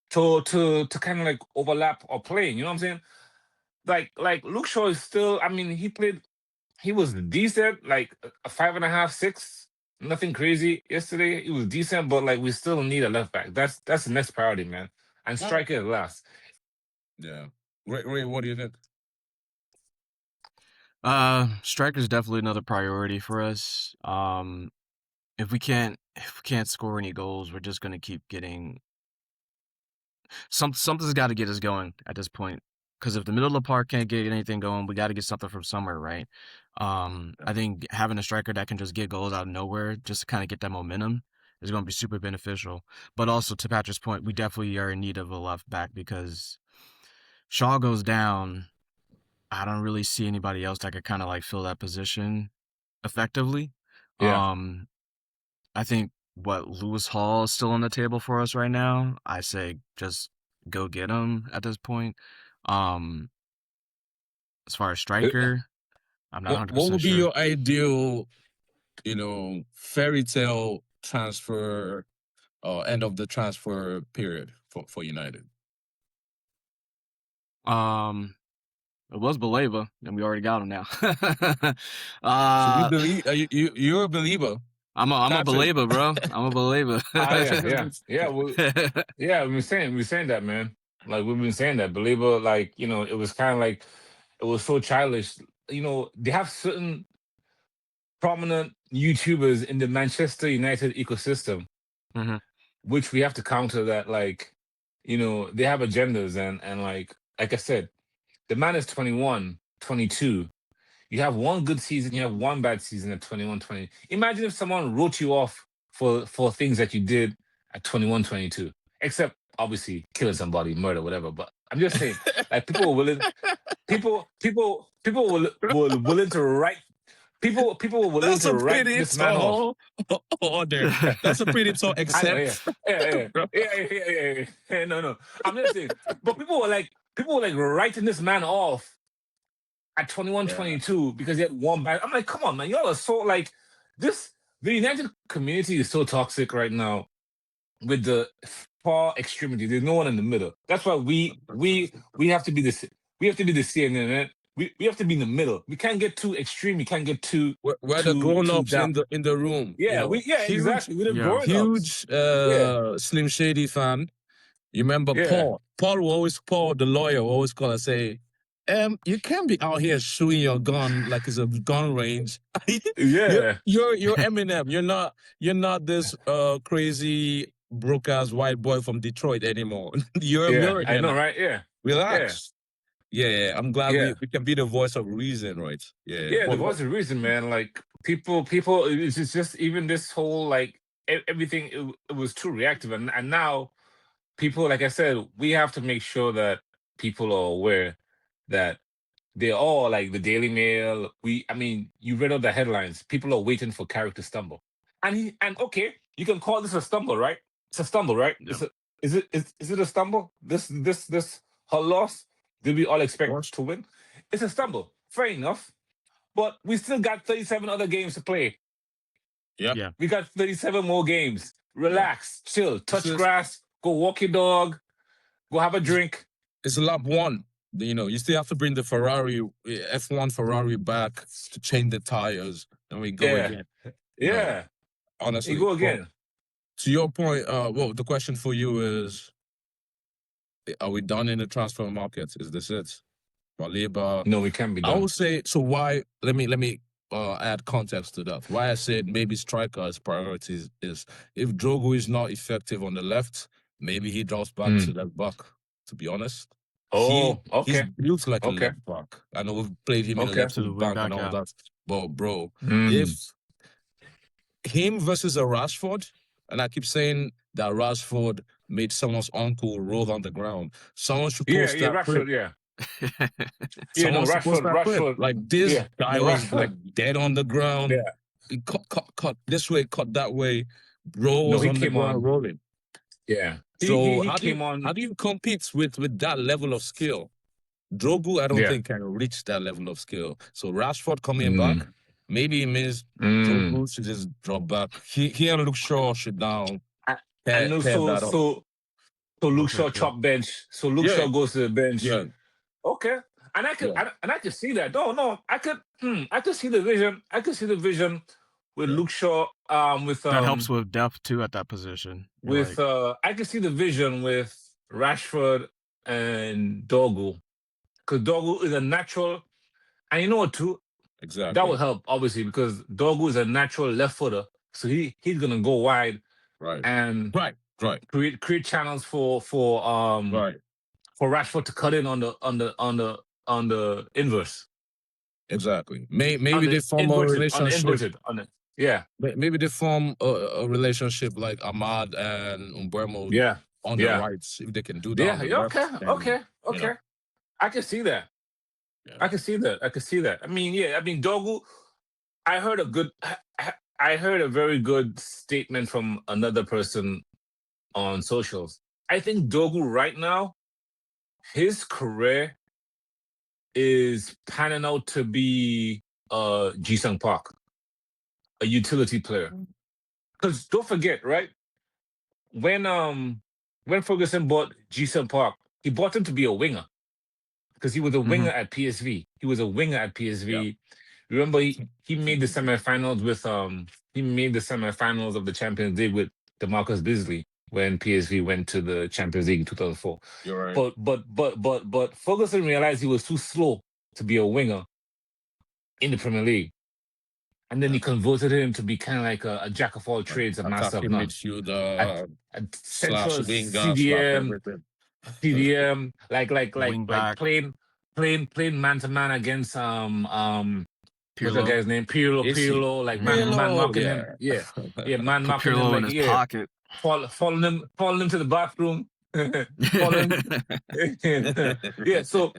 to kind of like overlap or play. You know what I'm saying? Like Luke Shaw is still. I mean, he was decent, like a 5.5, 6. Nothing crazy yesterday. He was decent, but like we still need a left back. That's the next priority, man. And striker last. Yeah. Ray, what do you think? Striker is definitely another priority for us. If we can't score any goals, we're just gonna keep getting something's got to get us going at this point. Because if the middle of the park can't get anything going, we got to get something from somewhere, right? I think having a striker that can just get goals out of nowhere, just to kind of get that momentum, is going to be super beneficial. But also, to Patrick's point, we definitely are in need of a left back because Shaw goes down. I don't really see anybody else that could kind of like fill that position effectively. Yeah. I think Lewis Hall is still on the table for us right now. I say just go get him at this point. As far as striker, I'm not 100% What would be sure. your ideal, fairy tale transfer end of the transfer period for United? It was Baleba, and we already got him now. So you believe you're a believer. I'm a Baleba, bro. I'm a Baleba. Yeah. We've been saying that, man. Like we've been saying that. Baleba, like it was kind of like it was so childish. They have certain prominent YouTubers in the Manchester United ecosystem, which we have to counter that. Like, they have agendas and like I said, the man is 21, 22. You have one good season, you have one bad season at 21, 20. Imagine if someone wrote you off for things that you did at 21, 22. Except obviously killing somebody, murder, whatever. But I'm just saying, like people were willing, people were willing to write. People were willing to write this man off. Order. That's a pretty tall accept. Yeah. No. I'm just saying, but people were like writing this man off at 21, 22 because he had one bad. I'm like, come on, man, y'all are so like this. The United community is so toxic right now with the far extremity. There's no one in the middle. That's why we have to be the CNN. We have to be in the middle. We can't get too extreme. We can't get too. We're the grown-ups in the room. Yeah, exactly. We're the grown-ups. Huge Slim Shady fan. You remember Paul? Paul, the lawyer, will always call and say, you can't be out here shooting your gun like it's a gun range. You're Eminem. You're not this crazy broke ass white boy from Detroit anymore. You're American. I know, right? Yeah. Relax. Yeah. I'm glad we can be the voice of reason, right? Yeah, the voice of reason, man. Like people. It's just even this whole like everything. It was too reactive, and now people, like I said, we have to make sure that people are aware that they're all like the Daily Mail. You read out the headlines. People are waiting for Carrick to stumble, and okay, you can call this a stumble, right? It's a stumble, right? Yeah. Is it a stumble? This her loss. Did we all expect to win? It's a stumble. Fair enough, but we still got 37 other games to play. Yeah, we got 37 more games. Relax, chill, touch grass, go walk your dog, go have a drink. It's lap one. You still have to bring the F1 Ferrari back to change the tires, and we go again. Yeah. Honestly. We go again. Well, to your point, the question for you is, are we done in the transfer market? Is this it? Baleba? No, we can't be done. I would say, so why, let me add context to that. Why I said maybe striker as priorities is if Dorgu is not effective on the left, maybe he drops back to left back, to be honest. Okay. He's built like a left back. I know we've played him in the left back and all that. But bro, if him versus a Rashford, and I keep saying that Rashford made someone's uncle roll on the ground. Someone should post that. Rashford, Yeah, no, Someone's supposed to have Rashford. Like this Yeah, guy no, was Rashford. like dead on the ground. Yeah. He cut this way, cut that way. Bro No, was he on the came ground on. rolling. Yeah. So He how came on. do you compete with that level of skill? Dorgu, I don't Yeah. think can reach that level of skill. So Rashford coming Mm. back, maybe it means Mm. Dorgu should just drop back. He and Luke Shaw should down. I know. So Luke Shaw chop bench. So Luke Shaw goes to the bench. Yeah. Okay. And I could see that. No, I could see the vision. I could see the vision with Luke Shaw. With that helps with depth too at that position. With I could see the vision with Rashford and Dorgu, because Dorgu is a natural, and you know what too. Exactly. That will help obviously because Dorgu is a natural left footer, so he's gonna go wide, right, and right, create channels for Rashford to cut in on the inverse. Exactly. Maybe they form a relationship. Maybe they form a relationship like Ahmad and Umbermo on the rights, if they can do that. Okay. I can see that. Yeah. I can see that. I mean, Dorgu, I heard a very good statement from another person on socials. I think Dorgu right now, his career is panning out to be Ji-sung Park, a utility player. Because don't forget, right? When Ferguson bought Ji-sung Park, he bought him to be a winger. Because he was a winger at PSV. Yeah. Remember, he made the semifinals of the Champions League with DeMarcus Beasley when PSV went to the Champions League in 2004. You're right. But Ferguson realized he was too slow to be a winger in the Premier League. And then he converted him to be kind of like a jack of all trades, a master of none. Midfielder, central winger, CDM, like playing man to man against what's that guy's name? Pirlo, like man marking him. Yeah, man marking him like, in his pocket. Following him to the bathroom. Yeah, so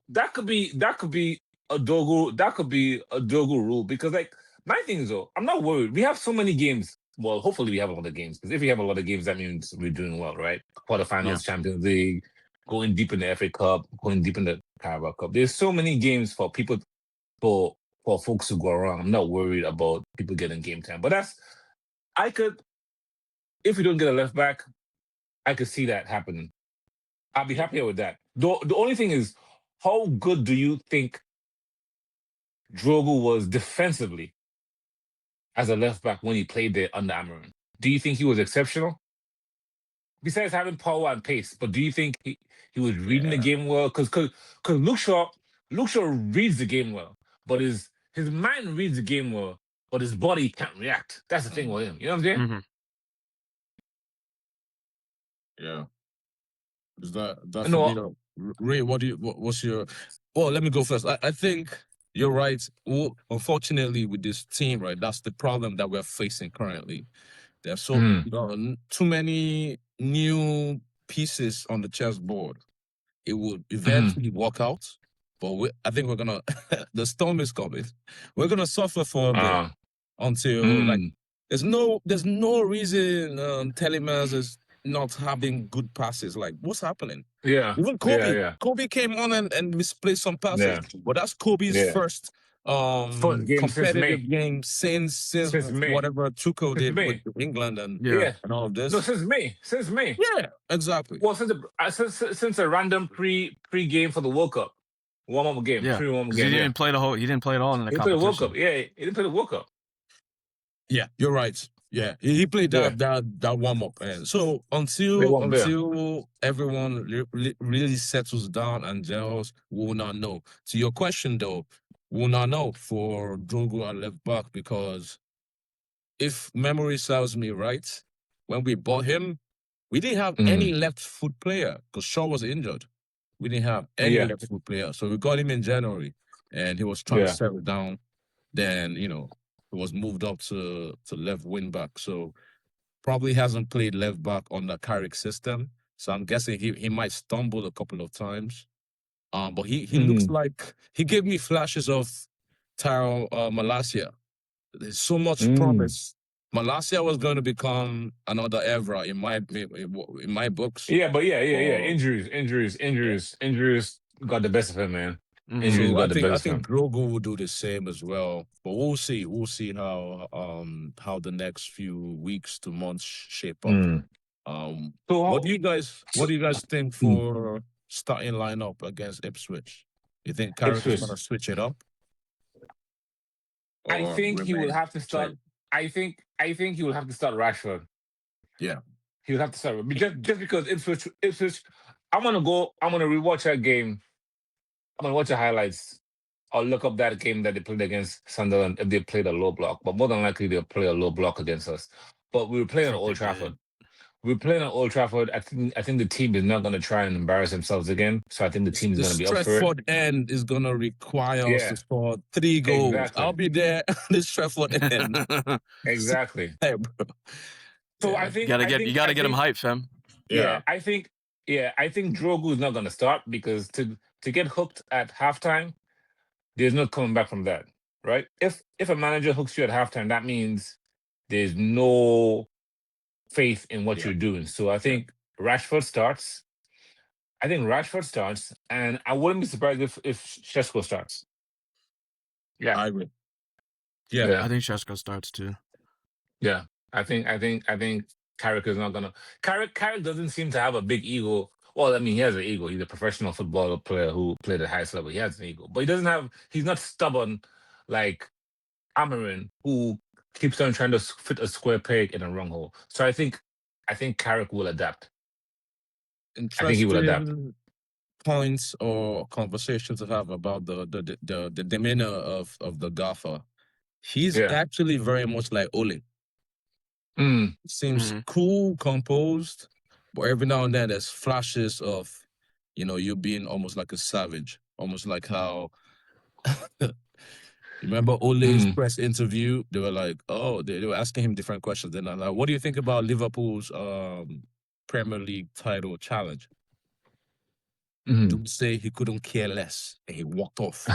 that could be a Dorgu rule, because like my thing is though, I'm not worried. We have so many games. Well, hopefully we have a lot of games, because if we have a lot of games, that means we're doing well, right? Quarterfinals, Champions League, going deep in the FA Cup, going deep in the Carabao Cup. There's so many games for people, for folks to go around. I'm not worried about people getting game time. But if we don't get a left back, I could see that happening. I'll be happier with that. The only thing is, how good do you think Dorgu was defensively as a left back when he played there under Amarin? Do you think he was exceptional? Besides having power and pace, but do you think he was reading the game well? Because Luke Shaw reads the game well, but his mind reads the game well, but his body can't react. That's the thing with him. You know what I'm saying? Mm-hmm. Yeah. Is that for me though? Ray, what's your? Well, let me go first. I think you're right. Well, unfortunately, with this team, right, that's the problem that we're facing currently. There's too many new pieces on the chessboard. It will eventually work out, but I think we're gonna. The storm is coming. We're gonna suffer for a bit until like there's no reason Tielemans is not having good passes. Like, what's happening? Yeah. Even Kobe came on and misplaced some passes. Yeah. But that's Kobe's first competitive game since whatever Tuchel did with England and all of this. No, since May. Yeah, exactly. Well, since a random pre-game for the World Cup. Warm-up game. Pre-warm game. He didn't play the whole. He didn't play it all in the competition. He played the World Cup. Yeah, he didn't play the World Cup. Yeah, you're right. Yeah, he played that warm-up. And so until everyone really settles down and gels, we will not know. To your question, though, we will not know for Dorgu at left back, because if memory serves me right, when we bought him, we didn't have any left foot player because Shaw was injured. We didn't have any left foot player. So we got him in January and he was trying to settle down. Then, he was moved up to left wing back. So probably hasn't played left back on the Carrick system. So I'm guessing he might stumble a couple of times. But he looks like he gave me flashes of Tyrell Malacia. There's so much promise. Malacia was going to become another Evra in my books. Yeah, but injuries got the best of him, man. Injuries So got the best I of him. think Dorgu will do the same as well. But we'll see. We'll see how the next few weeks to months shape up. What do you guys think for starting lineup against Ipswich? You think Carrick is going to switch it up? I think he will have to start. I think he will have to start Rashford. Yeah, he will have to start just because Ipswich. I'm gonna rewatch that game. I'm gonna watch the highlights. I'll look up that game that they played against Sunderland if they played a low block. But more than likely they'll play a low block against us. But we were playing on Old Trafford. We're playing on Old Trafford. I think the team is not going to try and embarrass themselves again. So I think the team is going to be up for it. The Stretford end is going to require us to score 3 goals. Exactly. I'll be there. The Stretford end. Exactly. Hey, bro. So I think you gotta get him hyped, fam. Yeah, I think Dorgu is not going to start because to get hooked at halftime, there's no coming back from that, right? If a manager hooks you at halftime, that means there's no faith in what you're doing. So I think Rashford starts. And I wouldn't be surprised if Sesko starts. Yeah, I agree. Yeah, I think Sesko starts too. Yeah, I think Carrick is not gonna. Carrick doesn't seem to have a big ego. Well, I mean, he has an ego. He's a professional football player who played at the highest level. He has an ego, but he doesn't have. He's not stubborn like Amarin, who keeps on trying to fit a square peg in a wrong hole. So I think Carrick will adapt. Interesting. I think he will adapt. Points or conversations to have about the demeanor of the Gaffer. He's actually very much like Ole. Seems cool, composed, but every now and then there's flashes of, you being almost like a savage, almost like how. Remember Ole's press interview? They were like, they were asking him different questions. Then I'm like, what do you think about Liverpool's Premier League title challenge? Dude say he couldn't care less, and he walked off.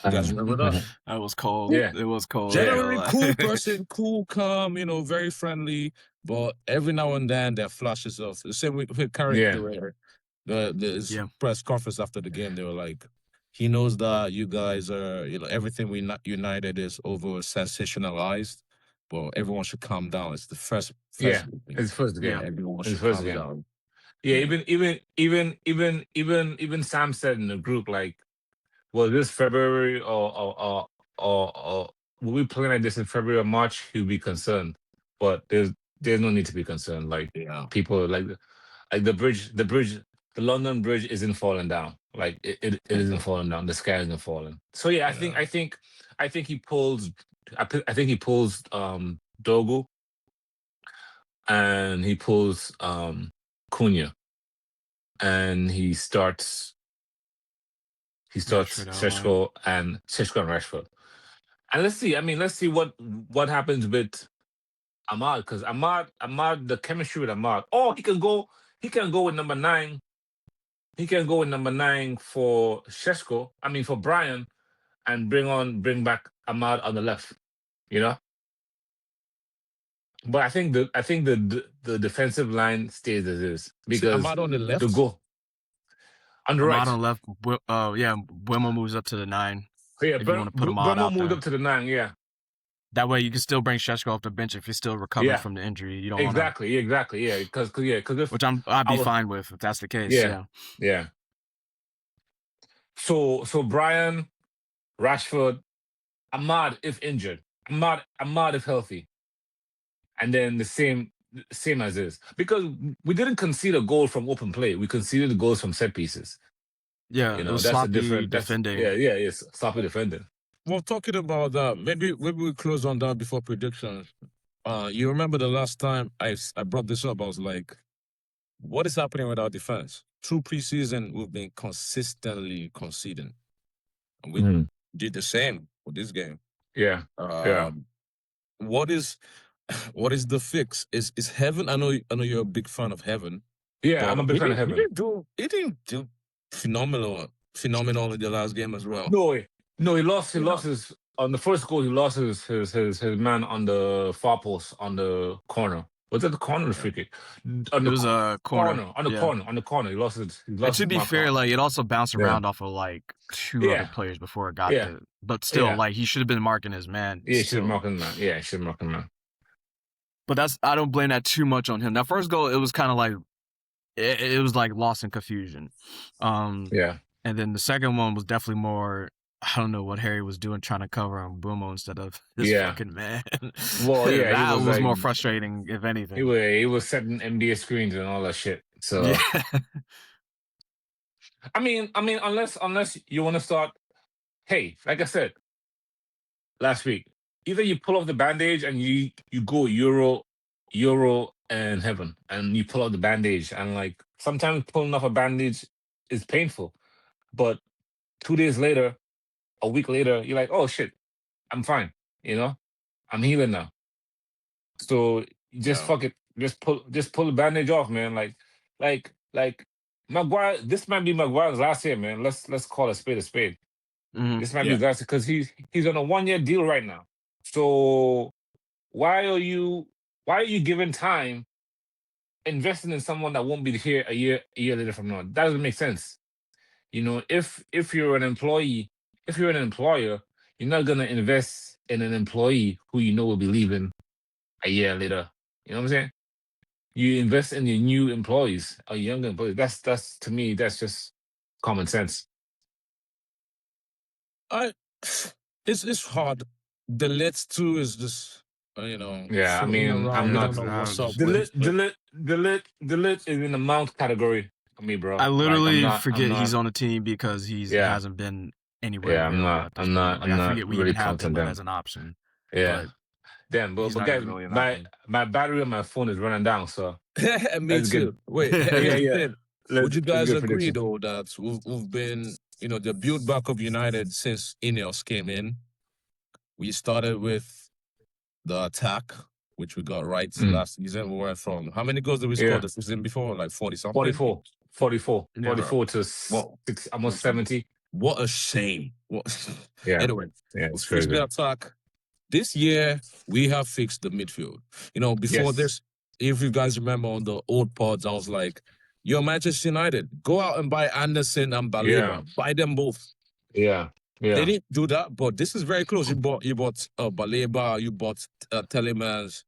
You guys remember that? That was cold. Yeah, it was cold. Generally cool person, cool, calm, very friendly. But every now and then there are flashes of the same with Carrick. The press conference after the game, they were like, he knows that you guys are, everything we united is over sensationalized, but everyone should calm down. It's the first it's first game. Everyone should calm down. Yeah, even Sam said in the group, like, well, this February or will we play like this in February or March? He'll be concerned, but there's no need to be concerned. Like people like the bridge, the London Bridge isn't falling down. Like it isn't falling down. The sky isn't falling. So I think he pulls. I think he pulls Dorgu, and he pulls Cunha, and he starts Sesko and Rashford. And let's see what happens with Ahmad, because Ahmad, the chemistry with Ahmad. Oh, he can go with number 9. He can go with number 9 for Sesko. For Brian, and bring back Ahmad on the left. But I think the defensive line stays as is because Ahmad on the left. The goal on the right. Ahmad on the left. Buemo moves up to the 9. Yeah, if you want to put Ahmad out moved there. up to the 9. Yeah. That way you can still bring Sesko off the bench if he's still recovering from the injury. You don't exactly. Yeah, because which I'd be fine with if that's the case. Yeah. So Brian, Rashford, Ahmad if injured, Ahmad if healthy, and then the same as is, because we didn't concede a goal from open play. We conceded goals from set pieces. Yeah, it was sloppy defending. Sloppy defending. Well, talking about that, maybe we close on that before predictions. You remember the last time I brought this up? I was like, what is happening with our defense? Through preseason, we've been consistently conceding. And we did the same with this game. Yeah. What is the fix? Is Heaven? I know you're a big fan of Heaven. Yeah, I'm a big fan of Heaven. He didn't do phenomenal in the last game as well. No, he lost his on the first goal. He lost his man on the far post on the corner. Was that the corner or the free kick? It was a corner. On the corner. He lost it. And to be fair, like it also bounced around off of like two other players before it got there. But still, like he should have been marking his man. Yeah, he should have marking man. Yeah, he should have marking man. But I don't blame that too much on him. That first goal, it was kind of like it was like lost in confusion. Yeah. And then the second one was definitely more. I don't know what Harry was doing, trying to cover on Brumo instead of his fucking man. Well, yeah, that was like, more frustrating, if anything. He was setting NBA screens and all that shit. So, I mean, unless you want to start, hey, like I said last week, either you pull off the bandage and you go Euro and heaven, and you pull off the bandage, and like sometimes pulling off a bandage is painful, but 2 days later, a week later, you're like, oh shit, I'm fine. You know, I'm healing now. So just fuck it, just pull the bandage off, man. Like Maguire. This might be Maguire's last year, man. Let's call a spade a spade. Mm-hmm. This might be his last year because he's on a 1-year deal right now. So why are you giving time investing in someone that won't be here a year later from now? That doesn't make sense. You know, if you're an employee. If you're an employer, you're not going to invest in an employee who you know will be leaving a year later. You know what I'm saying? You invest in your new employees, or younger employees. That's to me, that's just common sense. It's hard. The Let's too is just Yeah, I mean, I'm not. The lit is in the Mount category for me, bro. I literally forget he's on the team because he hasn't been anywhere. Yeah, I'm not I forget we really even have him them as an option. Yeah. Damn, but guys, really my battery on my phone is running down, so me too. Good. Wait, would you guys agree though that we've been, the build back of United since Ineos came in? We started with the attack, which we got right last season. We went from how many goals did we score the season before? Like 40 something. 44 to almost 70. What a shame. Anyway, it's fixed the attack. This year, we have fixed the midfield. Before this, if you guys remember on the old pods, I was like, yo, Manchester United, go out and buy Anderson and Baleba. Yeah. Buy them both. Yeah. They didn't do that, but this is very close. You bought Baleba, you bought Tielemans,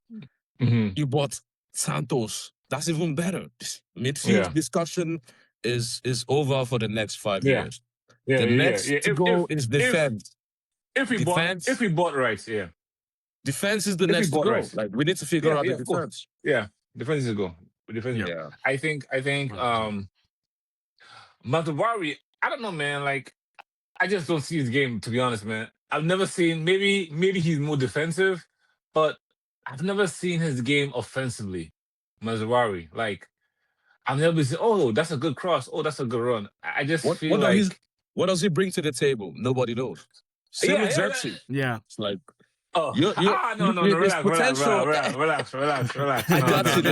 you bought Santos. That's even better. This midfield discussion is over for the next 5 years. The next goal is defense. If we bought right, defense is the next goal. Right. Like we need to figure out the defense. Yeah, defense is a goal. I think Matawari, I don't know, man. Like I just don't see his game, to be honest, man. I've never seen. Maybe he's more defensive, but I've never seen his game offensively. Mazawari, like I've never seen. Oh, that's a good cross. Oh, that's a good run. I just feel like. What does he bring to the table? Nobody knows. Same with Zirkzee. Yeah. It's like, no, relax. I got you.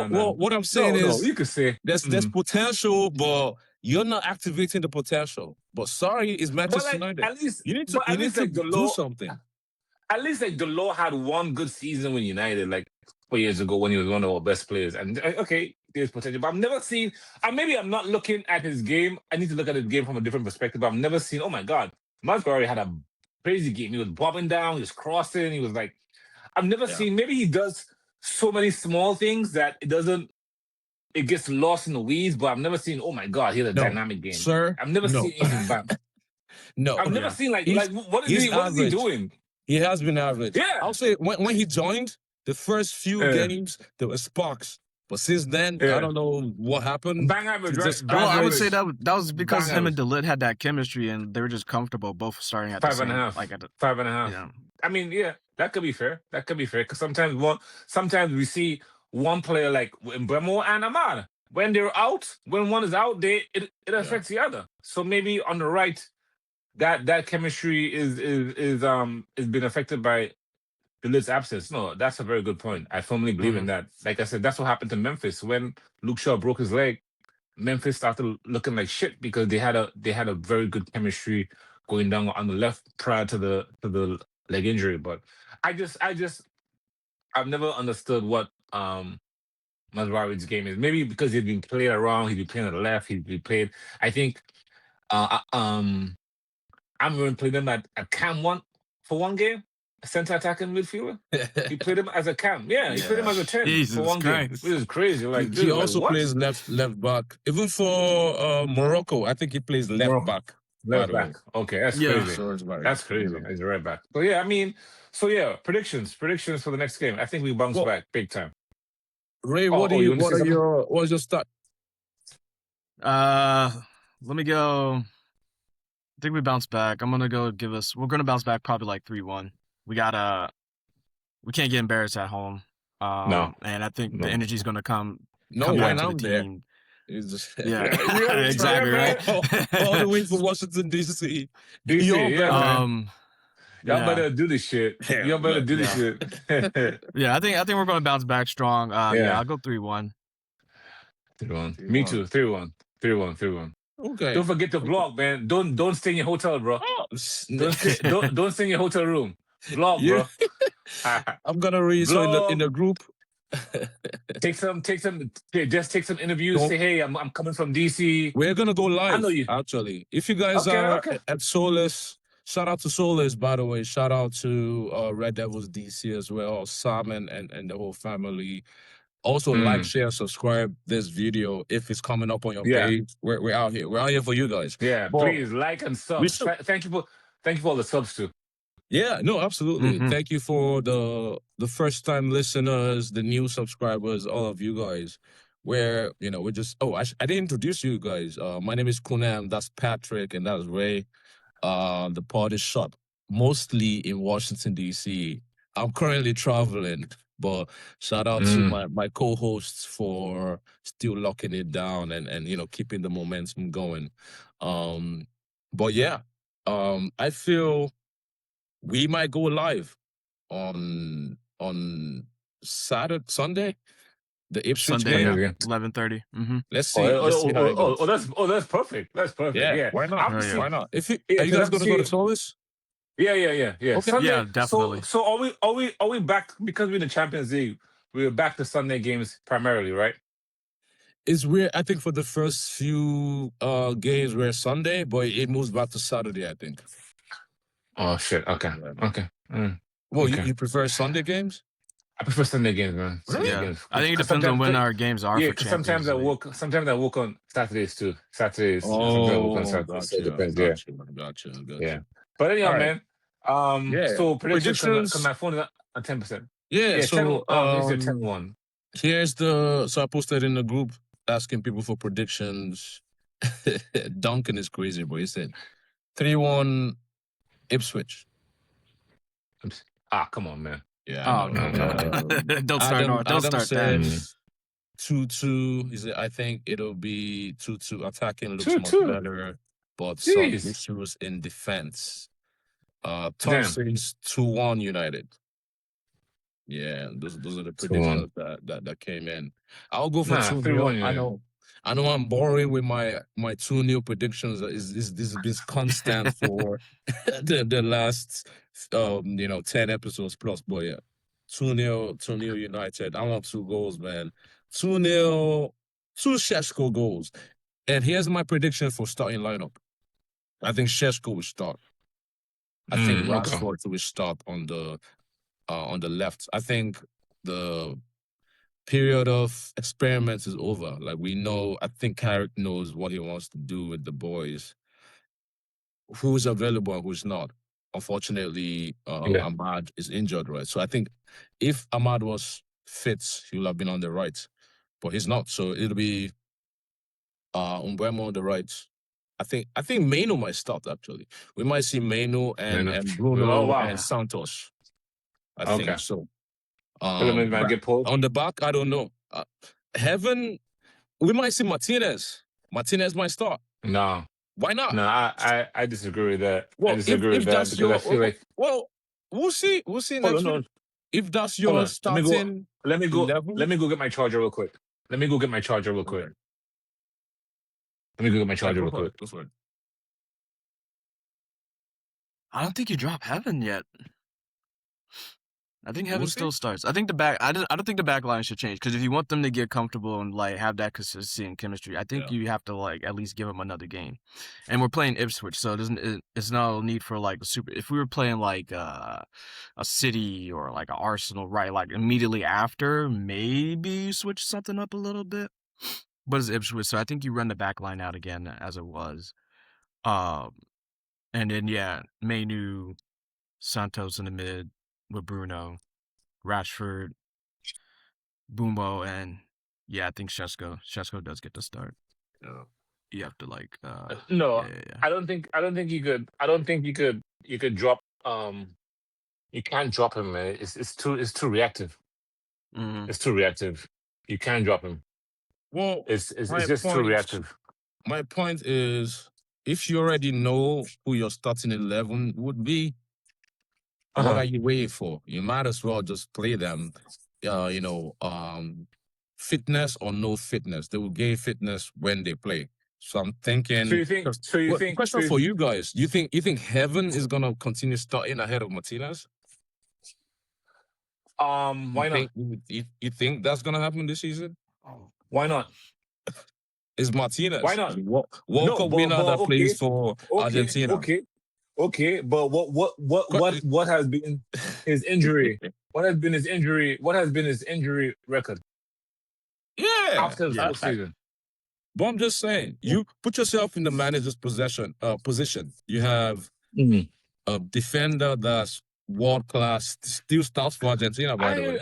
No. What I'm saying is, you could say there's potential, but you're not activating the potential. But sorry, it's Manchester United. At least you need to do something. At least like Delors had one good season with United, like 4 years ago when he was one of our best players. And okay, there's potential, but I've never seen. And maybe I'm not looking at his game. I need to look at his game from a different perspective. But I've never seen. Oh my God, Masquerade had a crazy game. He was bobbing down, he was crossing. He was like, I've never seen. Maybe he does so many small things that it gets lost in the weeds. But I've never seen. Oh my God, he had a dynamic game, sir. I've never seen anything bad. I've never seen like what is he doing? He has been average. Yeah, I'll say when he joined the first few games, there were sparks. But since then, I don't know what happened. Bang average, right? Well, I would say that was because him and DeLit had that chemistry and they were just comfortable both starting at 5.5. Like at 5.5. Yeah. I mean, that could be fair. Because sometimes we see one player like Mbemo and Ahmad. When they're out, when one is out, it affects the other. So maybe on the right, that chemistry is been affected by DeLit's absence. No, that's a very good point. I firmly believe in that. Like I said, that's what happened to Memphis when Luke Shaw broke his leg. Memphis started looking like shit because they had a very good chemistry going down on the left prior to the leg injury. But I've never understood what Mazraoui's game is. Maybe because he'd been played around, he'd be playing on the left, he'd be played. I think I'm going to play them at cam for one game, a center attacking midfielder. He played him as a cam. Yeah, he played him as a 10 Jesus for one game, Christ. which is crazy. Like, he dude, also like, what? plays left back. Even for Morocco, I think he plays left Morocco. back. By Left the way. back. Okay, that's Yeah. crazy. So it's very- That's crazy. He's a right back. So yeah, I mean, predictions for the next game. I think we bounce back big time. Ray, Oh, what's your start? Let me go. I think we bounce back. I'm gonna go we're gonna bounce back probably like 3-1. We can't get embarrassed at home. No. And I think No. the energy's gonna come No, back when to I'm the there. team. It's just, Yeah, Yeah, exactly, yeah, right? all the way from Washington DC. DC, You're yeah, better. man. Y'all better do this shit. Yeah, Y'all better do this yeah. shit. Yeah, I think we're gonna bounce back strong. Yeah, I'll go 3-1. 3-1. Me too. 3-1. 3-1. Okay. Don't forget to vlog, man. Don't stay in your hotel, bro. Don't stay in your hotel room. Vlog, Yeah. bro. I'm gonna read so in the group. Take some interviews. Say, hey, I'm coming from DC. We're gonna go live. I know you. Actually, if you guys are at Solace, shout out to Solace, by the way. Shout out to Red Devils DC as well, Simon and the whole family. Also, like, share, subscribe this video if it's coming up on your page. We're out here. We're out here for you guys. Yeah, please like and sub. Thank you for all the subs too. Yeah, no, absolutely. Mhm. Thank you for the first time listeners, the new subscribers, all of you guys. We're just I didn't introduce you guys. My name is Cunha, and that's Patrick, and that's Ray. The pod is shot mostly in Washington DC. I'm currently traveling, but shout out to my co-hosts for still locking it down and keeping the momentum going. But yeah, I feel we might go live on Sunday, the Ipswich Sunday, game. yeah, 11:30. Let's see. Let's see how it goes. That's perfect. That's perfect. Yeah. Why not? Yeah. Why not? Are you guys gonna go to Solace? Yeah. Okay. Sunday, Yeah, definitely. So are we back because we're in the Champions League? We're back to Sunday games primarily, right? It's weird. I think for the first few games we're Sunday, but it moves back to Saturday, I think. Oh shit. Okay. Well, you prefer Sunday games? I prefer Sunday games, man. Games. I think it depends on when our games are. Yeah, for sometimes I Champions League. sometimes I work on Saturdays too. Sometimes I Oh, work on Saturdays. So it depends. Gotcha. Yeah. But anyhow, Right. man. So predictions. Cause my phone is at 10%. Yeah. So 10-1. So I posted in the group asking people for predictions. Duncan is crazy, bro. He said 3-1 Ipswich. Come on, man. Yeah. No. Don't start. Don't start that. 2-2. He said, I think it'll be 2-2. Attacking looks 2-2. much better, but some issues in defense. Tom says 2-1 United. Yeah, those are the predictions that came in. I'll go for 2-0. I know I'm boring with my 2-0 predictions. Is this constant for the last 10 episodes plus, but yeah. 2-0 United. I want 2 goals, man. 2-0, 2 Sesko goals. And here's my prediction for starting lineup. I think Sesko will start. I think Rashford will start on the left. I think the period of experiments is over. Like, we know, I think Carrick knows what he wants to do with the boys. Who's available and who's not. Unfortunately, Ahmad is injured, right? So I think if Ahmad was fit, he would have been on the right. But he's not. So it'll be Mbeumo on the right. I think Maino might start, actually. We might see Maino and Bruno and Santos. I think so. Might get pulled. On the back, I don't know. Heaven, we might see Martinez. Martinez might start. No. Why not? No, I disagree with that. Well, I disagree with that because I feel like. Well, we'll see. We'll see next week. If that's your starting. Let me go get my charger real quick. Let me go get my charger Go real for quick. it. Go for it. I don't think you drop Heaven yet. I think Heaven We'll still see. starts. I think I don't think the back line should change, because if you want them to get comfortable and like have that consistency and chemistry, I think you have to like at least give them another game. And we're playing Ipswich, so it's no need for like super. If we were playing like a City or like an Arsenal, right? Like immediately after, maybe you switch something up a little bit. But it's Ipswich, so I think you run the back line out again as it was. And then Manu, Santos in the mid with Bruno, Rashford, Bumbo, and I think Sesko. Sesko does get the start. Yeah. You have to like No, I don't think you could. I don't think you could drop. You can't drop him, man. It's too reactive. Mm-hmm. It's too reactive. You can't drop him. Well, it's just too reactive. My point is, if you already know who your starting 11 would be, what are you waiting for? You might as well just play them. Fitness or no fitness, they will gain fitness when they play. So I'm thinking. So you think? Question for you guys: you think Heaven is gonna continue starting ahead of Martinez? Why not? You think that's gonna happen this season? Why not? Is Martinez? Why not? World Cup winner that plays for Argentina. Okay, but what has been his injury? What has been his injury? What has been his injury record? Yeah, after the full season. But I'm just saying, you put yourself in the manager's position. You have a defender that's world class, still starts for Argentina, by the way.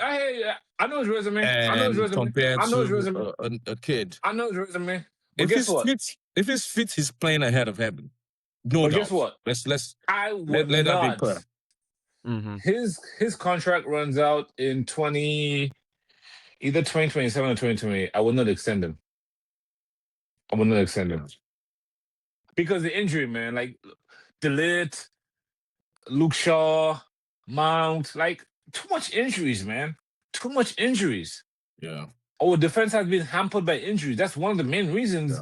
I know his resume. Compared to a kid. I know his resume. But guess what? If he's fit, he's playing ahead of Heaven. No but doubt. Guess what? Let's let that be clear. Mm-hmm. His contract runs out in either 2027 or 2028. I will not extend him. Because the injury, man. Like Delete, Luke Shaw, Mount, like too much injuries, man. Too much injuries. Yeah. Our defense has been hampered by injuries. That's one of the main reasons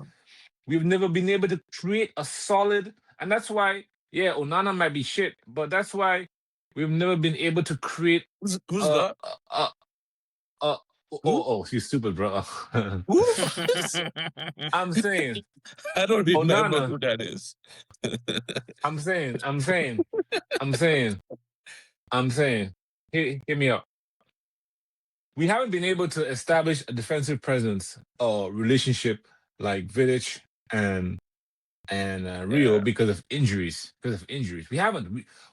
we've never been able to create a solid. And that's why, Onana might be shit, but that's why we've never been able to create. Who's that? He's stupid, bro. I'm saying. I don't even remember who that is. I'm saying. Hear me out. We haven't been able to establish a defensive presence or relationship like Vidic and Rio because of injuries. We haven't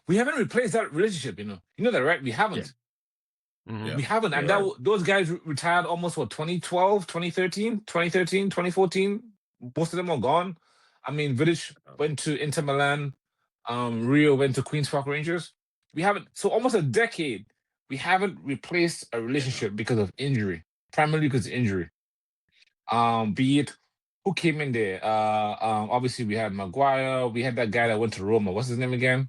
replaced that relationship. You know that, right? We haven't. Yeah. We haven't. And those guys retired almost 2012, 2013, 2014. Most of them are gone. I mean, Vidic went to Inter Milan. Rio went to Queen's Park Rangers. We haven't. So almost a decade, we haven't replaced a relationship because of injury. Primarily because of injury. Be it who came in there. Obviously we had Maguire. We had that guy that went to Roma. What's his name again?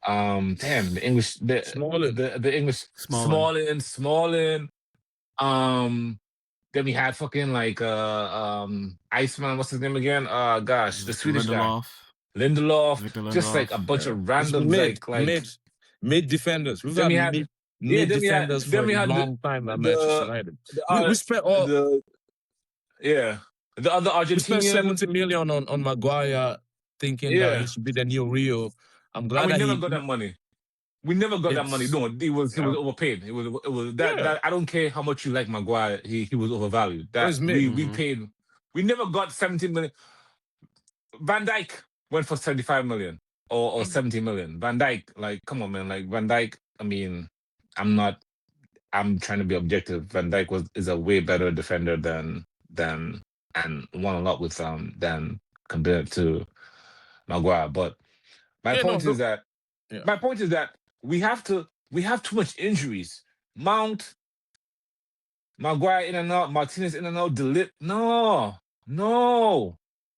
The English, the English Smalling. Then we had fucking like Iceman. What's his name again? The Swedish guy. Lindelof. Just like a bunch of random mid defenders. We've had mid defenders for a long time at Manchester United. We spent the other Argentinian. We spent 70 million on Maguire, thinking that he should be the new Rio. I'm glad we never got that money. We never got that money. No, he was overpaid. It was that I don't care how much you like Maguire, he was overvalued. We paid. We never got 70 million. Van Dijk went for 75 million or 70 million. Van Dijk, like, come on, man. Like Van Dijk, I mean, I'm trying to be objective. Van Dijk is a way better defender than and won a lot with than compared to Maguire. But my point is that we have too much injuries. Mount, Maguire in and out, Martinez in and out, Delete. No.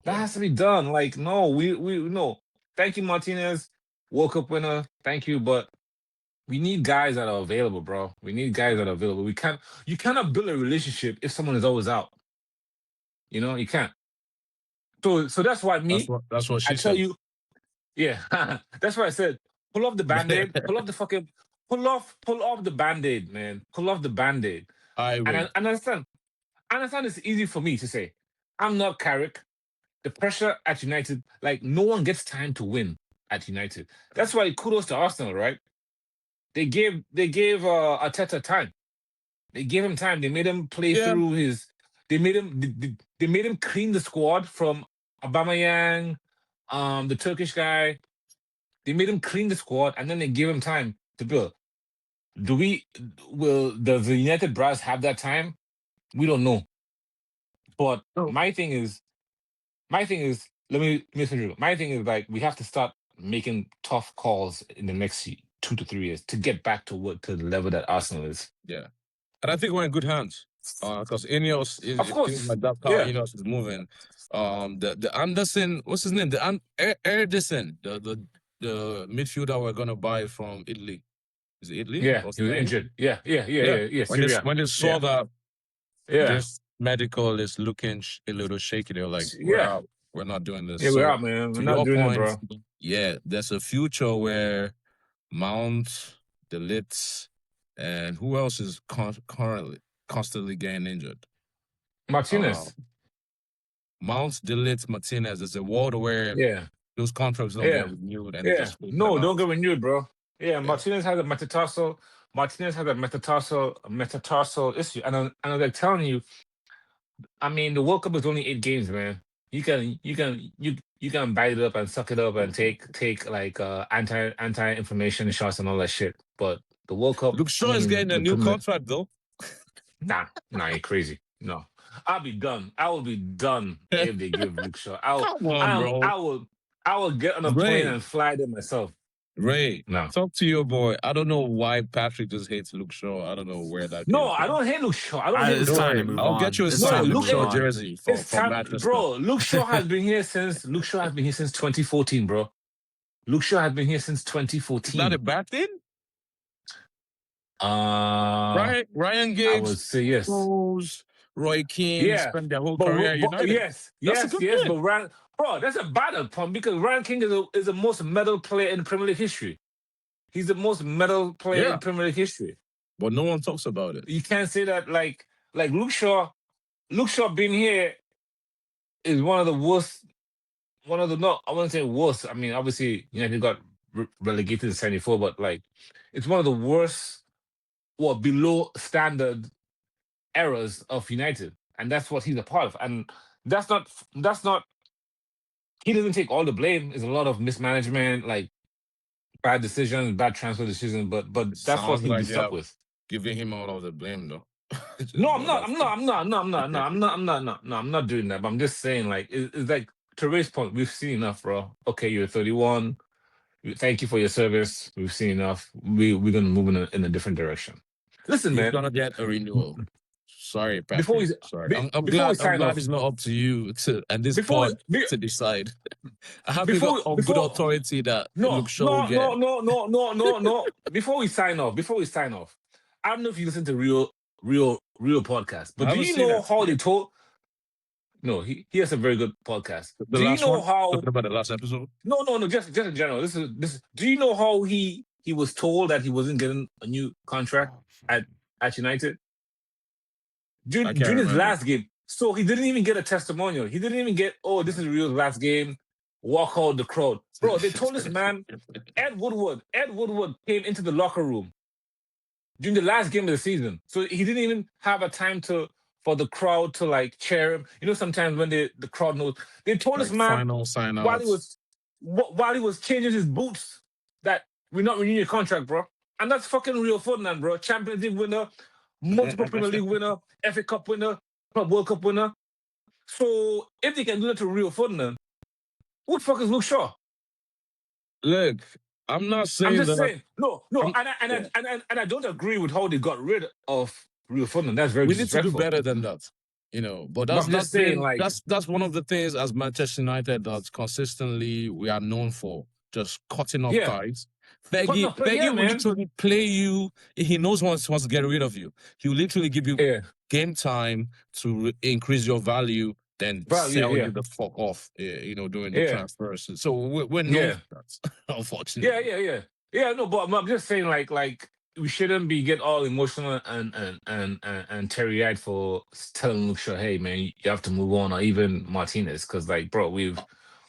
That has to be done. Like, no, we no. Thank you, Martinez. World Cup winner. Thank you. But we need guys that are available, bro. You cannot build a relationship if someone is always out. You can't. So that's why That's what she I tell said. you, yeah, that's why I said, pull off the Band-Aid, pull off the Band-Aid, man. Pull off the Band-Aid. I And will. I understand it's easy for me to say. I'm not Carrick. The pressure at United, like no one gets time to win at United. That's why kudos to Arsenal, right? They gave Arteta time. They gave him time. They made him play Yeah. through his. They made him clean the squad from Aubameyang, the Turkish guy. They made him clean the squad, and then they gave him time to build. Does the United brass have that time? We don't know. But my thing is, let me finish you. My thing is like we have to start making tough calls in the next 2 to 3 years to get back to the level that Arsenal is. Yeah. And I think we're in good hands. Because Ineos is, Of course. things like that, how Ineos is moving. The Anderson, what's his name? The Ederson, the midfielder we're gonna buy from Italy. Is it Italy? Yeah, What's he was his name? injured. Yeah. When they saw that Yeah. this medical is looking a little shaky, they're like, Yeah. we're not doing this. Yeah, we're out, man. We're not doing it, bro. Yeah, there's a future where Mount, De Ligt, and who else is currently constantly getting injured? Martinez. Mount, De Ligt, Martinez. There's a world where those contracts don't get renewed. And don't get renewed, bro. Yeah, Martinez has a metatarsal. Metatarsal issue. And I'm like telling you, I mean, the World Cup is only 8 games, man. You can bite it up and suck it up and take like anti-inflammation shots and all that shit. But the World Cup, Luke Shaw is getting a new contract though. Nah, you're crazy. No, I'll be done. I will be done if they give Luke Shaw. I will get on a plane and fly there myself. Ray, talk to your boy. I don't know why Patrick just hates Luke Shaw. I don't know where that. No, I don't hate Luke Shaw. I don't hate Luke Shaw. I'll get you a signed Luke Shaw jersey for Manchester. Bro, Luke Shaw has been here since 2014, bro. Luke Shaw has been here since 2014. Is that a bad thing? Ryan Giggs, I would say yes. Roy Keane spent their whole career at United. Yes. But bro, that's a bad point because Ryan King is the most medal player in Premier League history. He's the most medal player in Premier League history. But no one talks about it. You can't say that like Luke Shaw being here is one of the worst. I wouldn't say worst. I mean, obviously, United got relegated in '74, but like, it's one of the worst or below standard errors of United, and that's what he's a part of. And that's not. He doesn't take all the blame. There's a lot of mismanagement, like bad decisions, bad transfer decisions. But that's what he'll be stuck with. Giving him all of the blame, though. No, I'm not doing that. But I'm just saying, like, it's like to Ray's point. We've seen enough, bro. Okay, you're 31. Thank you for your service. We've seen enough. We're gonna move in a different direction. Listen, man. You're gonna get a renewal. Sorry, Patrick. I'm glad it's not up to you to decide. I have good authority that Luke Shaw will get. No. Before we sign off, I don't know if you listen to real podcast, but do you know how they told? No, he has a very good podcast. Do you know how? Talking about the last episode? No. Just in general. This is. Do you know how he was told that he wasn't getting a new contract at United? During his last game. So he didn't even get a testimonial. He didn't even get, this is Rio's last game. Walk out the crowd. Bro, they told this man, Ed Woodward came into the locker room during the last game of the season. So he didn't even have a time for the crowd to like cheer him. You know, sometimes when the crowd knows. They told this man while he was changing his boots that we're not renewing your contract, bro. And that's fucking Rio Ferdinand, bro. Champions League winner, multiple Premier League winner, FA Cup winner, Club World Cup winner. So if they can do that to Rio Ferdinand, who the fuck is Luke Shaw? Look, I'm not saying I'm just saying. No, and I don't agree with how they got rid of Rio Ferdinand. That's very disrespectful. We need to do better than that. You know, but that's not saying like that's one of the things as Manchester United that consistently we are known for, just cutting off ties. Fergie will literally play you. He knows once to get rid of you. He will literally give you game time to increase your value then Bro, sell yeah. you the fuck off, during the Yeah. transfers. So we're known Yeah. for that, unfortunately. Yeah, no, but I'm just saying, like we shouldn't get all emotional and teary-eyed for telling Luke Shaw, hey man, you have to move on, or even Martinez, because like, bro, we've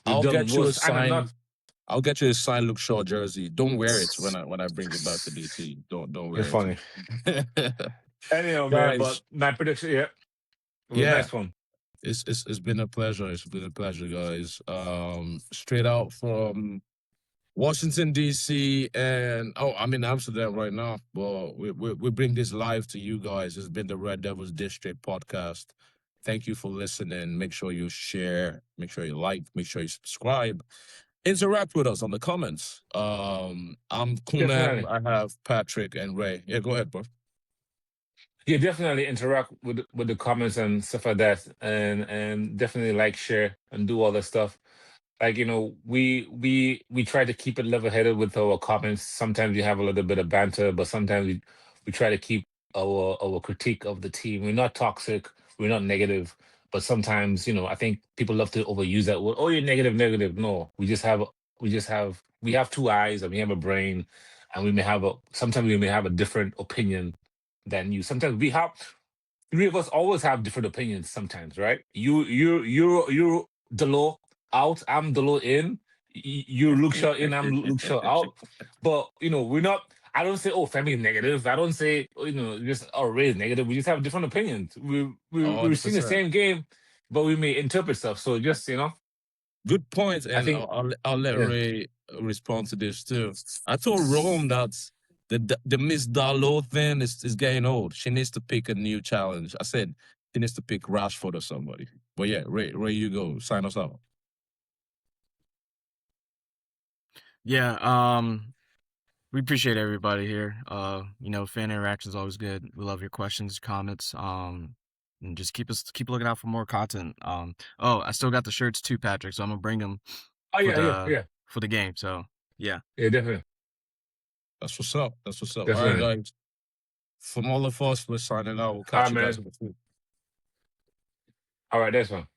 I'll done get you a worse, and I'm not. signed. I'll get you a signed Luke Shaw jersey. Don't wear it when I bring you back to DC. Don't You're wear funny. it. Anyhow, man, but Guys, my prediction, yeah, it was a yeah. nice one. It's been a pleasure. It's been a pleasure, guys. Straight out from Washington D.C. and I'm in Amsterdam right now. But we bring this live to you guys. It's been the Red Devils District podcast. Thank you for listening. Make sure you share. Make sure you like. Make sure you subscribe. Interact with us on the comments. I'm Cunha. Definitely. I have Patrick and Ray. Yeah, go ahead, bro. Yeah, definitely interact with the comments and stuff like that, and definitely like, share, and do all that stuff. Like, we try to keep it level-headed with our comments. Sometimes we have a little bit of banter, but sometimes we try to keep our critique of the team. We're not toxic, we're not negative, but sometimes, I think people love to overuse that word. Oh, you're negative. No, we have two eyes and we have a brain, and sometimes we may have a different opinion than you. Sometimes three of us always have different opinions sometimes, right? You're Delo out, I'm Delo in. You're Luke Shaw in, I'm Luke Shaw out. But we're not. I don't say, oh, family is negative. I don't say, just Ray is negative. We just have different opinions. We're seeing the 100%. same game, but we may interpret stuff. So just Good point, I and think I'll let yeah. Ray respond to this too. I told Rome that the Miss Darlow thing is getting old. She needs to pick a new challenge. I said she needs to pick Rashford or somebody. But yeah, Ray, you go. Sign us out. Yeah, we appreciate everybody here. Fan interaction is always good. We love your questions, comments. And just keep looking out for more content. I still got the shirts too, Patrick. So I'm gonna bring them Oh for yeah. for the game. So yeah. Yeah, definitely. That's what's up. All right, Definitely. guys. From all of us, we're signing out. We'll All catch right, you guys man. in the future. All right, that's one.